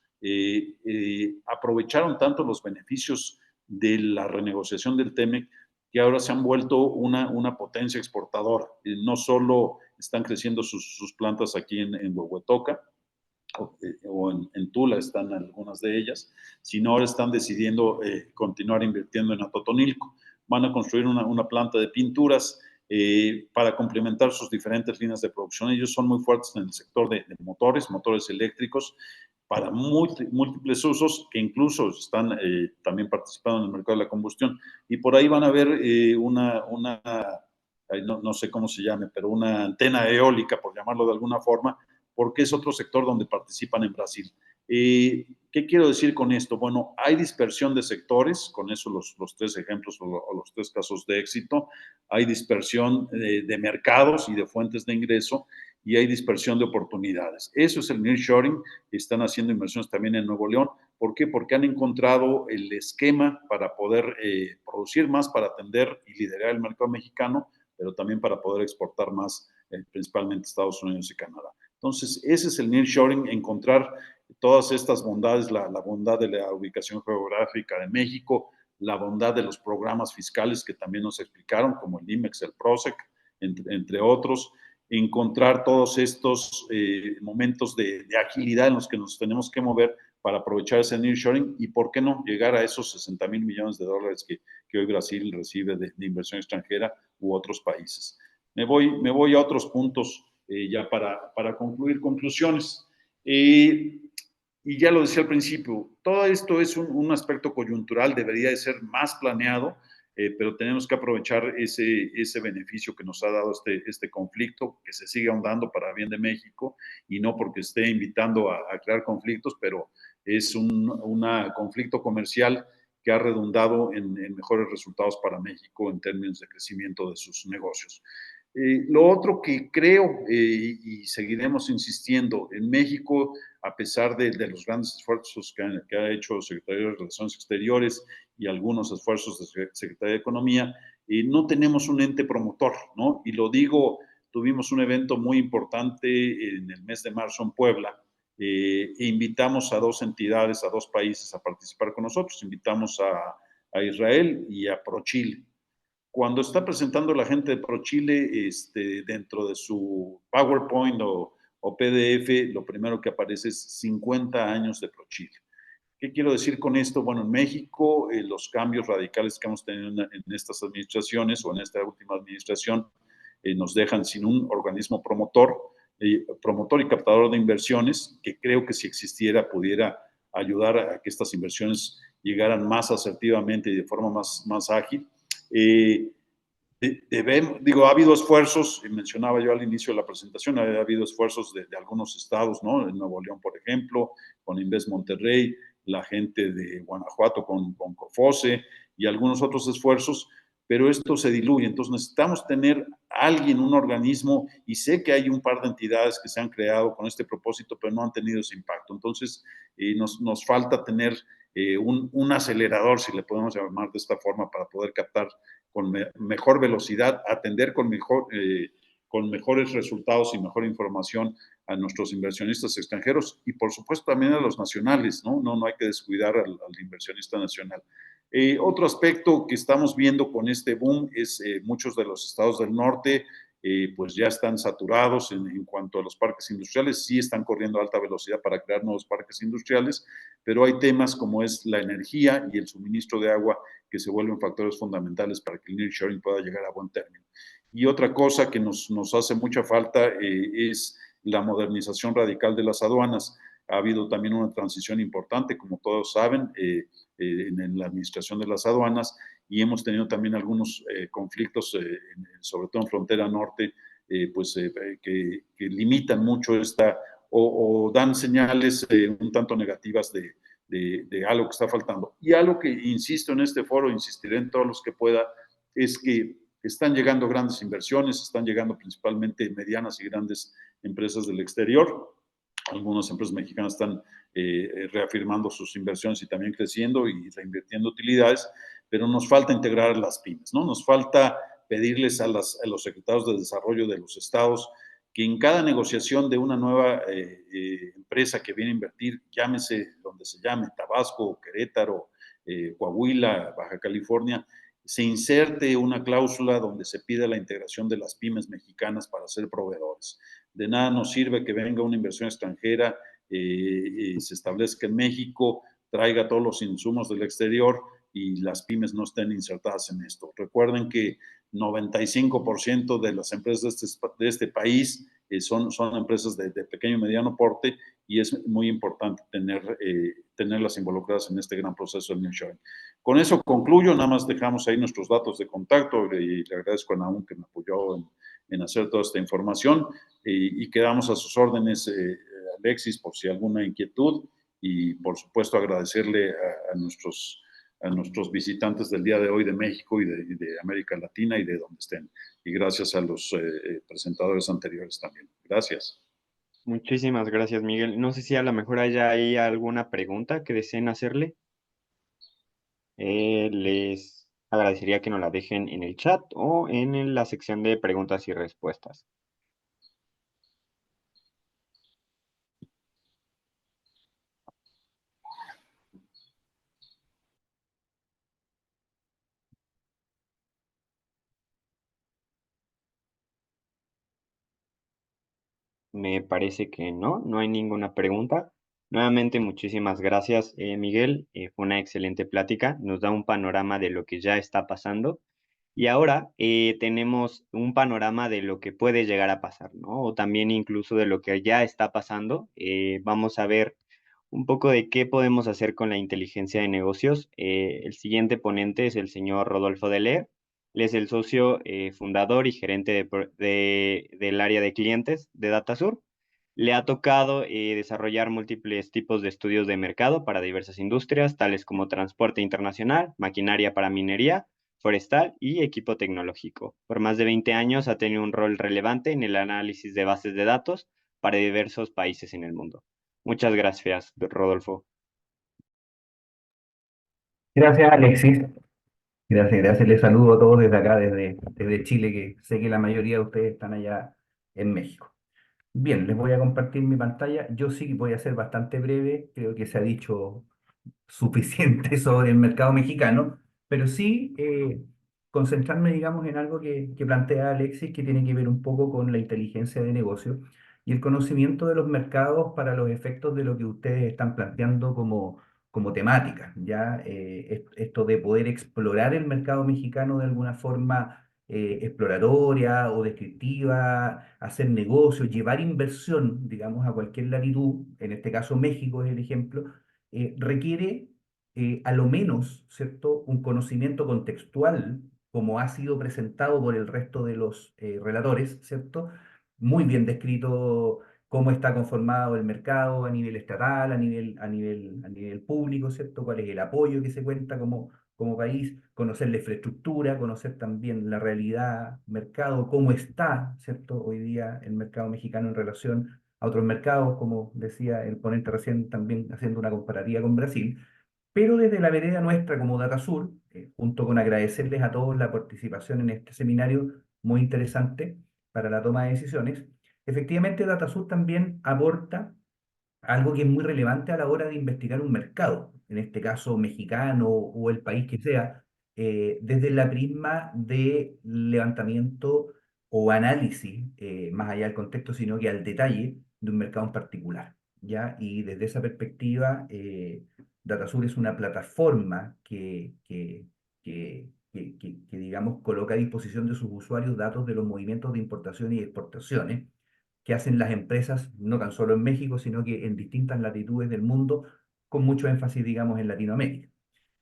aprovecharon tanto los beneficios de la renegociación del TEMEC, que ahora se han vuelto una potencia exportadora. No solo están creciendo sus plantas aquí en Huehuetoca, o en Tula están algunas de ellas, sino ahora están decidiendo continuar invirtiendo en Atotonilco. Van a construir una planta de pinturas para complementar sus diferentes líneas de producción. Ellos son muy fuertes en el sector de motores eléctricos, para múltiples usos, que incluso están también participando en el mercado de la combustión. Y por ahí van a ver no sé cómo se llame, pero una antena eólica, por llamarlo de alguna forma, porque es otro sector donde participan en Brasil. ¿Qué quiero decir con esto? Bueno, hay dispersión de sectores, con eso los tres ejemplos o los tres casos de éxito. Hay dispersión de mercados y de fuentes de ingreso, y hay dispersión de oportunidades. Eso es el nearshoring. Están haciendo inversiones también en Nuevo León. ¿Por qué? Porque han encontrado el esquema para poder producir más, para atender y liderar el mercado mexicano, pero también para poder exportar más, principalmente a Estados Unidos y Canadá. Entonces, ese es el nearshoring, encontrar todas estas bondades, la bondad de la ubicación geográfica de México, la bondad de los programas fiscales que también nos explicaron, como el IMEX, el PROSEC, entre otros, encontrar todos estos momentos de agilidad en los que nos tenemos que mover para aprovechar ese nearshoring y, ¿por qué no?, llegar a esos 60,000 millones de dólares que hoy Brasil recibe de inversión extranjera u otros países. Me voy a otros puntos ya para concluir conclusiones. Y ya lo decía al principio, todo esto es un aspecto coyuntural, debería de ser más planeado, pero tenemos que aprovechar ese beneficio que nos ha dado este conflicto, que se sigue ahondando para bien de México, y no porque esté invitando a crear conflictos, pero es un conflicto comercial que ha redundado en mejores resultados para México en términos de crecimiento de sus negocios. Lo otro que creo, y seguiremos insistiendo, en México, a pesar de los grandes esfuerzos que ha hecho el Secretario de Relaciones Exteriores y algunos esfuerzos de Secretaría de Economía, no tenemos un ente promotor, ¿no? Y lo digo, tuvimos un evento muy importante en el mes de marzo en Puebla, e invitamos a dos entidades, a dos países a participar con nosotros. Invitamos a Israel y a ProChile. Cuando está presentando la gente de ProChile dentro de su PowerPoint o PDF, lo primero que aparece es 50 años de ProChile. ¿Qué quiero decir con esto? Bueno, en México los cambios radicales que hemos tenido en estas administraciones o en esta última administración nos dejan sin un organismo promotor y captador de inversiones, que creo que si existiera pudiera ayudar a que estas inversiones llegaran más asertivamente y de forma más ágil. Ha habido esfuerzos, mencionaba yo al inicio de la presentación, ha habido esfuerzos de algunos estados, ¿no? En Nuevo León, por ejemplo, con Invest Monterrey, la gente de Guanajuato con COFOSE y algunos otros esfuerzos, pero esto se diluye. Entonces necesitamos tener alguien, un organismo, y sé que hay un par de entidades que se han creado con este propósito, pero no han tenido ese impacto. Entonces nos falta tener un acelerador, si le podemos llamar de esta forma, para poder captar con mejor velocidad, atender con mejores resultados y mejor información a nuestros inversionistas extranjeros y por supuesto también a los nacionales, ¿no? No hay que descuidar al inversionista nacional. Otro aspecto que estamos viendo con este boom es muchos de los estados del norte pues ya están saturados en cuanto a los parques industriales, sí están corriendo a alta velocidad para crear nuevos parques industriales, pero hay temas como es la energía y el suministro de agua que se vuelven factores fundamentales para que el nearshoring pueda llegar a buen término. Y otra cosa que nos hace mucha falta es la modernización radical de las aduanas. Ha habido también una transición importante, como todos saben, en la administración de las aduanas y hemos tenido también algunos conflictos, sobre todo en frontera norte, que limitan mucho o dan señales un tanto negativas de algo que está faltando. Y algo que insisto en este foro, insistiré en todos los que pueda, es que están llegando grandes inversiones, están llegando principalmente medianas y grandes empresas del exterior. Algunas empresas mexicanas están reafirmando sus inversiones y también creciendo y reinvirtiendo utilidades, pero nos falta integrar las pymes, ¿no? Nos falta pedirles a los secretarios de desarrollo de los estados que en cada negociación de una nueva empresa que viene a invertir, llámese donde se llame, Tabasco, Querétaro, Coahuila, Baja California, se inserte una cláusula donde se pida la integración de las pymes mexicanas para ser proveedores. De nada nos sirve que venga una inversión extranjera, se establezca en México, traiga todos los insumos del exterior y las pymes no estén insertadas en esto. Recuerden que 95% de las empresas de este país son empresas de pequeño y mediano porte y es muy importante tenerlas involucradas en este gran proceso de nearshoring. Con eso concluyo, nada más dejamos ahí nuestros datos de contacto y le agradezco a Nahum que me apoyó en hacer toda esta información y quedamos a sus órdenes, Alexis, por si alguna inquietud y por supuesto agradecerle a nuestros visitantes del día de hoy de México y de América Latina y de donde estén. Y gracias a los presentadores anteriores también. Gracias. Muchísimas gracias, Miguel. No sé si a lo mejor haya ahí alguna pregunta que deseen hacerle. Les agradecería que nos la dejen en el chat o en la sección de preguntas y respuestas. Me parece que no hay ninguna pregunta. Nuevamente, muchísimas gracias, Miguel. Fue una excelente plática. Nos da un panorama de lo que ya está pasando. Y ahora tenemos un panorama de lo que puede llegar a pasar, ¿no? O también incluso de lo que ya está pasando. Vamos a ver un poco de qué podemos hacer con la inteligencia de negocios. El siguiente ponente es el señor Rodolfo Deler. Él es el socio fundador y gerente del área de clientes de DataSur. Le ha tocado desarrollar múltiples tipos de estudios de mercado para diversas industrias, tales como transporte internacional, maquinaria para minería, forestal y equipo tecnológico. Por más de 20 años ha tenido un rol relevante en el análisis de bases de datos para diversos países en el mundo. Muchas gracias, Rodolfo. Gracias, Alexis. Gracias. Les saludo a todos desde acá, desde Chile, que sé que la mayoría de ustedes están allá en México. Bien, les voy a compartir mi pantalla. Yo sí voy a ser bastante breve, creo que se ha dicho suficiente sobre el mercado mexicano, pero sí concentrarme, digamos, en algo que plantea Alexis, que tiene que ver un poco con la inteligencia de negocio y el conocimiento de los mercados para los efectos de lo que ustedes están planteando como temáticas, ¿ya? Esto de poder explorar el mercado mexicano de alguna forma exploratoria o descriptiva, hacer negocios, llevar inversión, digamos, a cualquier latitud, en este caso México es el ejemplo, requiere a lo menos, ¿cierto?, un conocimiento contextual, como ha sido presentado por el resto de los relatores, ¿cierto? Muy bien descrito cómo está conformado el mercado a nivel estatal, a nivel público, ¿cierto? Cuál es el apoyo que se cuenta como país, conocer la infraestructura, conocer también la realidad, mercado, cómo está, ¿cierto? Hoy día el mercado mexicano en relación a otros mercados, como decía el ponente recién, también haciendo una comparativa con Brasil. Pero desde la vereda nuestra como DataSur, junto con agradecerles a todos la participación en este seminario muy interesante para la toma de decisiones, efectivamente DataSur también aporta algo que es muy relevante a la hora de investigar un mercado, en este caso mexicano o el país que sea, desde la prisma de levantamiento o análisis, más allá del contexto, sino que al detalle de un mercado en particular, ¿ya? Y desde esa perspectiva, Datasur es una plataforma que, digamos, coloca a disposición de sus usuarios datos de los movimientos de importaciones y exportaciones que hacen las empresas, no tan solo en México, sino que en distintas latitudes del mundo, con mucho énfasis, digamos, en Latinoamérica.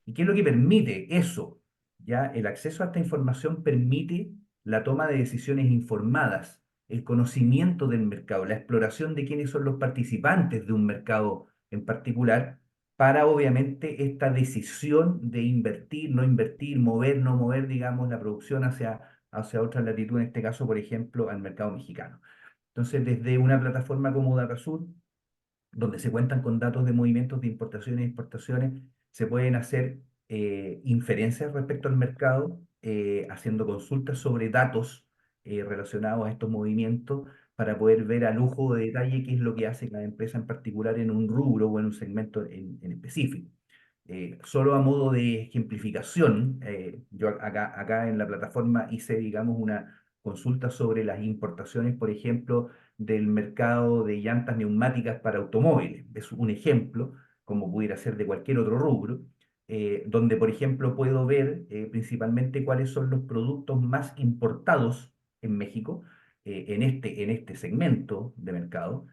¿Y qué es lo que permite eso? Ya el acceso a esta información permite la toma de decisiones informadas, el conocimiento del mercado, la exploración de quiénes son los participantes de un mercado en particular, para obviamente esta decisión de invertir, no invertir, mover, no mover, digamos, la producción hacia otra latitud, en este caso, por ejemplo, al mercado mexicano. Entonces, desde una plataforma como DataSur, donde se cuentan con datos de movimientos de importaciones y exportaciones, se pueden hacer inferencias respecto al mercado, haciendo consultas sobre datos relacionados a estos movimientos para poder ver a lujo de detalle qué es lo que hace cada empresa en particular en un rubro o en un segmento en específico. Solo a modo de ejemplificación, yo acá en la plataforma hice, digamos, una consulta sobre las importaciones, por ejemplo, del mercado de llantas neumáticas para automóviles. Es un ejemplo, como pudiera ser de cualquier otro rubro, donde, por ejemplo, puedo ver principalmente cuáles son los productos más importados en México, en este segmento de mercado,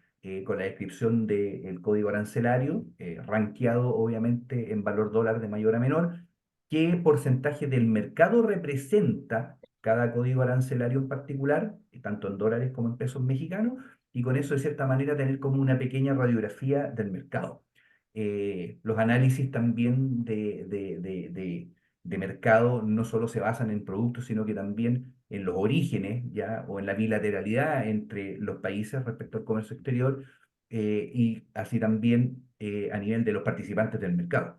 con la descripción del código arancelario, rankeado obviamente en valor dólar de mayor a menor, qué porcentaje del mercado representa cada código arancelario en particular, tanto en dólares como en pesos mexicanos, y con eso de cierta manera tener como una pequeña radiografía del mercado. Los análisis también de mercado no solo se basan en productos, sino que también en los orígenes, ¿ya? O en la bilateralidad entre los países respecto al comercio exterior, y así también a nivel de los participantes del mercado.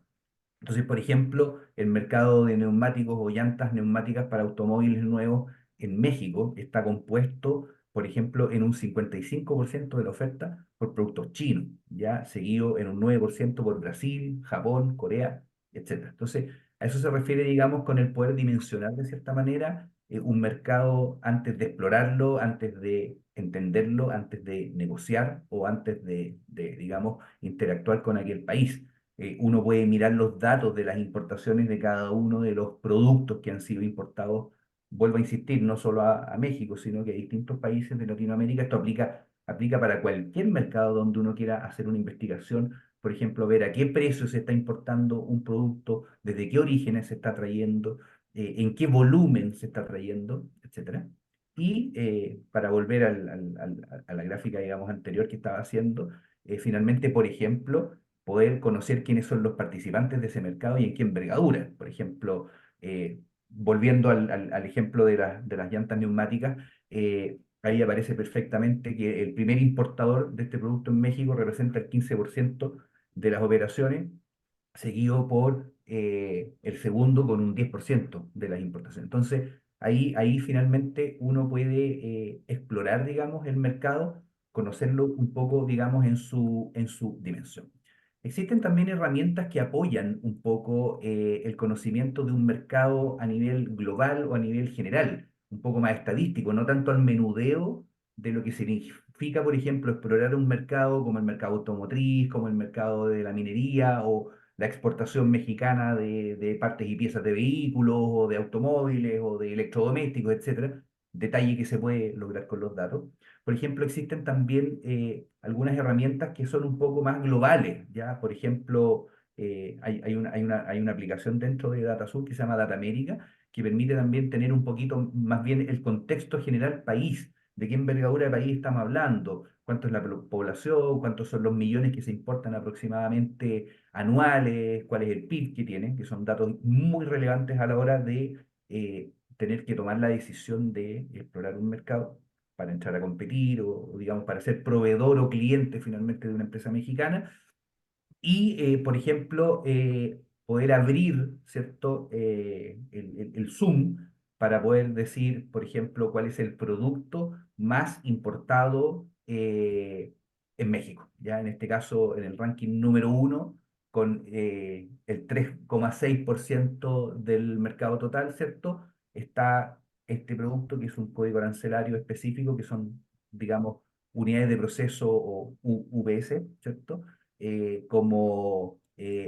Entonces, por ejemplo, el mercado de neumáticos o llantas neumáticas para automóviles nuevos en México está compuesto, por ejemplo, en un 55% de la oferta por productos chinos, ya seguido en un 9% por Brasil, Japón, Corea, etcétera. Entonces, a eso se refiere, digamos, con el poder dimensionar de cierta manera un mercado antes de explorarlo, antes de entenderlo, antes de negociar o antes digamos, interactuar con aquel país. Uno puede mirar los datos de las importaciones de cada uno de los productos que han sido importados, vuelvo a insistir, no solo a México, sino que a distintos países de Latinoamérica. Esto aplica para cualquier mercado donde uno quiera hacer una investigación, por ejemplo, ver a qué precio se está importando un producto, desde qué orígenes se está trayendo, en qué volumen se está trayendo, etcétera. Y para volver a la gráfica, digamos, anterior que estaba haciendo, finalmente, por ejemplo, poder conocer quiénes son los participantes de ese mercado y en qué envergadura. Por ejemplo, volviendo al ejemplo de las llantas neumáticas, ahí aparece perfectamente que el primer importador de este producto en México representa el 15% de las operaciones, seguido por el segundo con un 10% de las importaciones. Entonces, ahí finalmente uno puede explorar, digamos, el mercado, conocerlo un poco, digamos, en su dimensión. Existen también herramientas que apoyan un poco el conocimiento de un mercado a nivel global o a nivel general, un poco más estadístico, no tanto al menudeo de lo que significa, por ejemplo, explorar un mercado como el mercado automotriz, como el mercado de la minería o la exportación mexicana de partes y piezas de vehículos o de automóviles o de electrodomésticos, etcétera, detalle que se puede lograr con los datos. Por ejemplo, existen también algunas herramientas que son un poco más globales, ¿ya? Por ejemplo, hay una aplicación dentro de DataSur que se llama Data América, que permite también tener un poquito más bien el contexto general país, de qué envergadura de país estamos hablando, cuánto es la población, cuántos son los millones que se importan aproximadamente anuales, cuál es el PIB que tienen, que son datos muy relevantes a la hora de tener que tomar la decisión de explorar un mercado para entrar a competir o, digamos, para ser proveedor o cliente finalmente de una empresa mexicana. Y, por ejemplo, poder abrir, ¿cierto? El Zoom para poder decir, por ejemplo, cuál es el producto más importado en México. Ya en este caso, en el ranking número uno, con el 3,6% del mercado total, ¿cierto? Está este producto que es un código arancelario específico, que son, digamos, unidades de proceso o UPS, ¿cierto? Como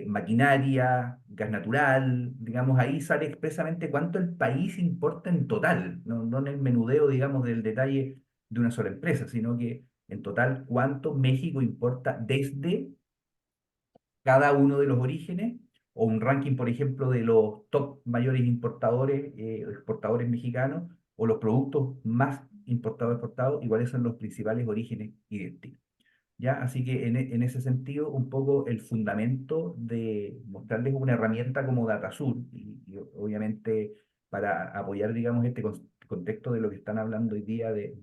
maquinaria, gas natural, digamos, ahí sale expresamente cuánto el país importa en total, no en el menudeo, digamos, del detalle de una sola empresa, sino que en total cuánto México importa desde cada uno de los orígenes, o un ranking, por ejemplo, de los top mayores importadores, exportadores mexicanos, o los productos más importados, exportados, y cuáles son los principales orígenes y destinos. ¿Ya? Así que en ese sentido, un poco el fundamento de mostrarles una herramienta como DataSur, y obviamente para apoyar, digamos, este contexto de lo que están hablando hoy día de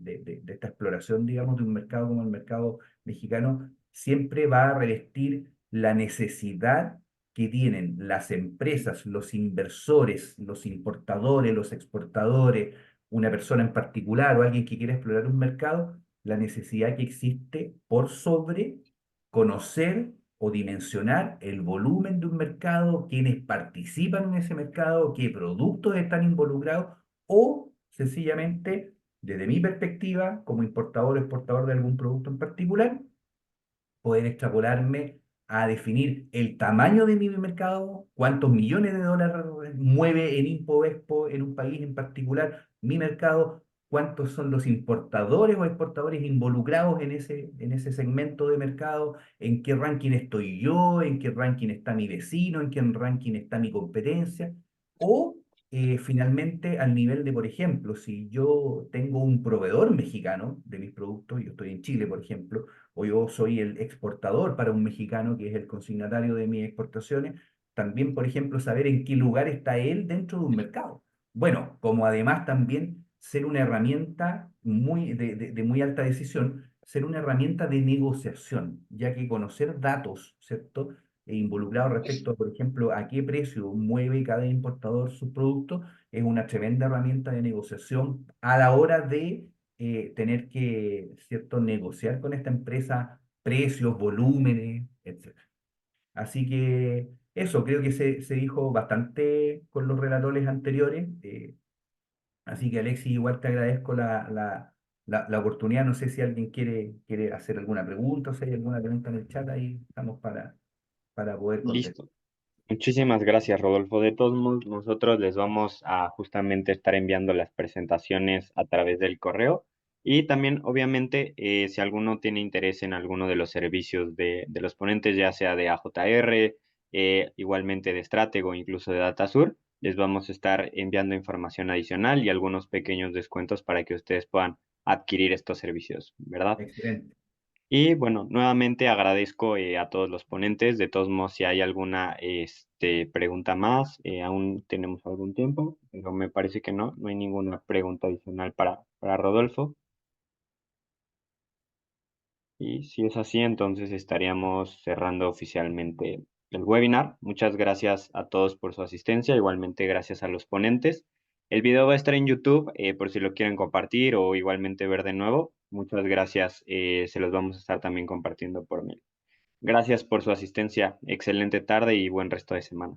esta exploración, digamos, de un mercado como el mercado mexicano, siempre va a revestir la necesidad que tienen las empresas, los inversores, los importadores, los exportadores, una persona en particular o alguien que quiera explorar un mercado, la necesidad que existe por sobre conocer o dimensionar el volumen de un mercado, quiénes participan en ese mercado, qué productos están involucrados o sencillamente, desde mi perspectiva, como importador o exportador de algún producto en particular, poder extrapolarme a definir el tamaño de mi mercado, cuántos millones de dólares mueve en Impo Expo en un país en particular mi mercado, cuántos son los importadores o exportadores involucrados en ese segmento de mercado, en qué ranking estoy yo, en qué ranking está mi vecino, en qué ranking está mi competencia, o finalmente al nivel de, por ejemplo, si yo tengo un proveedor mexicano de mis productos, yo estoy en Chile, por ejemplo, o yo soy el exportador para un mexicano que es el consignatario de mis exportaciones, también, por ejemplo, saber en qué lugar está él dentro de un mercado. Bueno, como además también ser una herramienta de muy alta decisión, ser una herramienta de negociación, ya que conocer datos, ¿cierto? Involucrados respecto a, por ejemplo, a qué precio mueve cada importador sus productos, es una tremenda herramienta de negociación a la hora de tener que, ¿cierto?, negociar con esta empresa precios, volúmenes, etcétera. Así que eso, creo que se dijo bastante con los relatores anteriores. Así que Alexis, igual te agradezco la oportunidad. No sé si alguien quiere hacer alguna pregunta o si hay alguna pregunta en el chat, ahí estamos para poder contestar. Listo. Muchísimas gracias, Rodolfo. De todos modos, nosotros les vamos a justamente estar enviando las presentaciones a través del correo y también, obviamente, si alguno tiene interés en alguno de los servicios de los ponentes, ya sea de AJR, igualmente de Stratego, incluso de Datasur, les vamos a estar enviando información adicional y algunos pequeños descuentos para que ustedes puedan adquirir estos servicios, ¿verdad? Excelente. Y bueno, nuevamente agradezco a todos los ponentes. De todos modos, si hay alguna pregunta más, aún tenemos algún tiempo, pero me parece que no hay ninguna pregunta adicional para Rodolfo. Y si es así, entonces estaríamos cerrando oficialmente el webinar. Muchas gracias a todos por su asistencia, igualmente gracias a los ponentes. El video va a estar en YouTube por si lo quieren compartir o igualmente ver de nuevo. Muchas gracias, se los vamos a estar también compartiendo por mail. Gracias por su asistencia. Excelente tarde y buen resto de semana.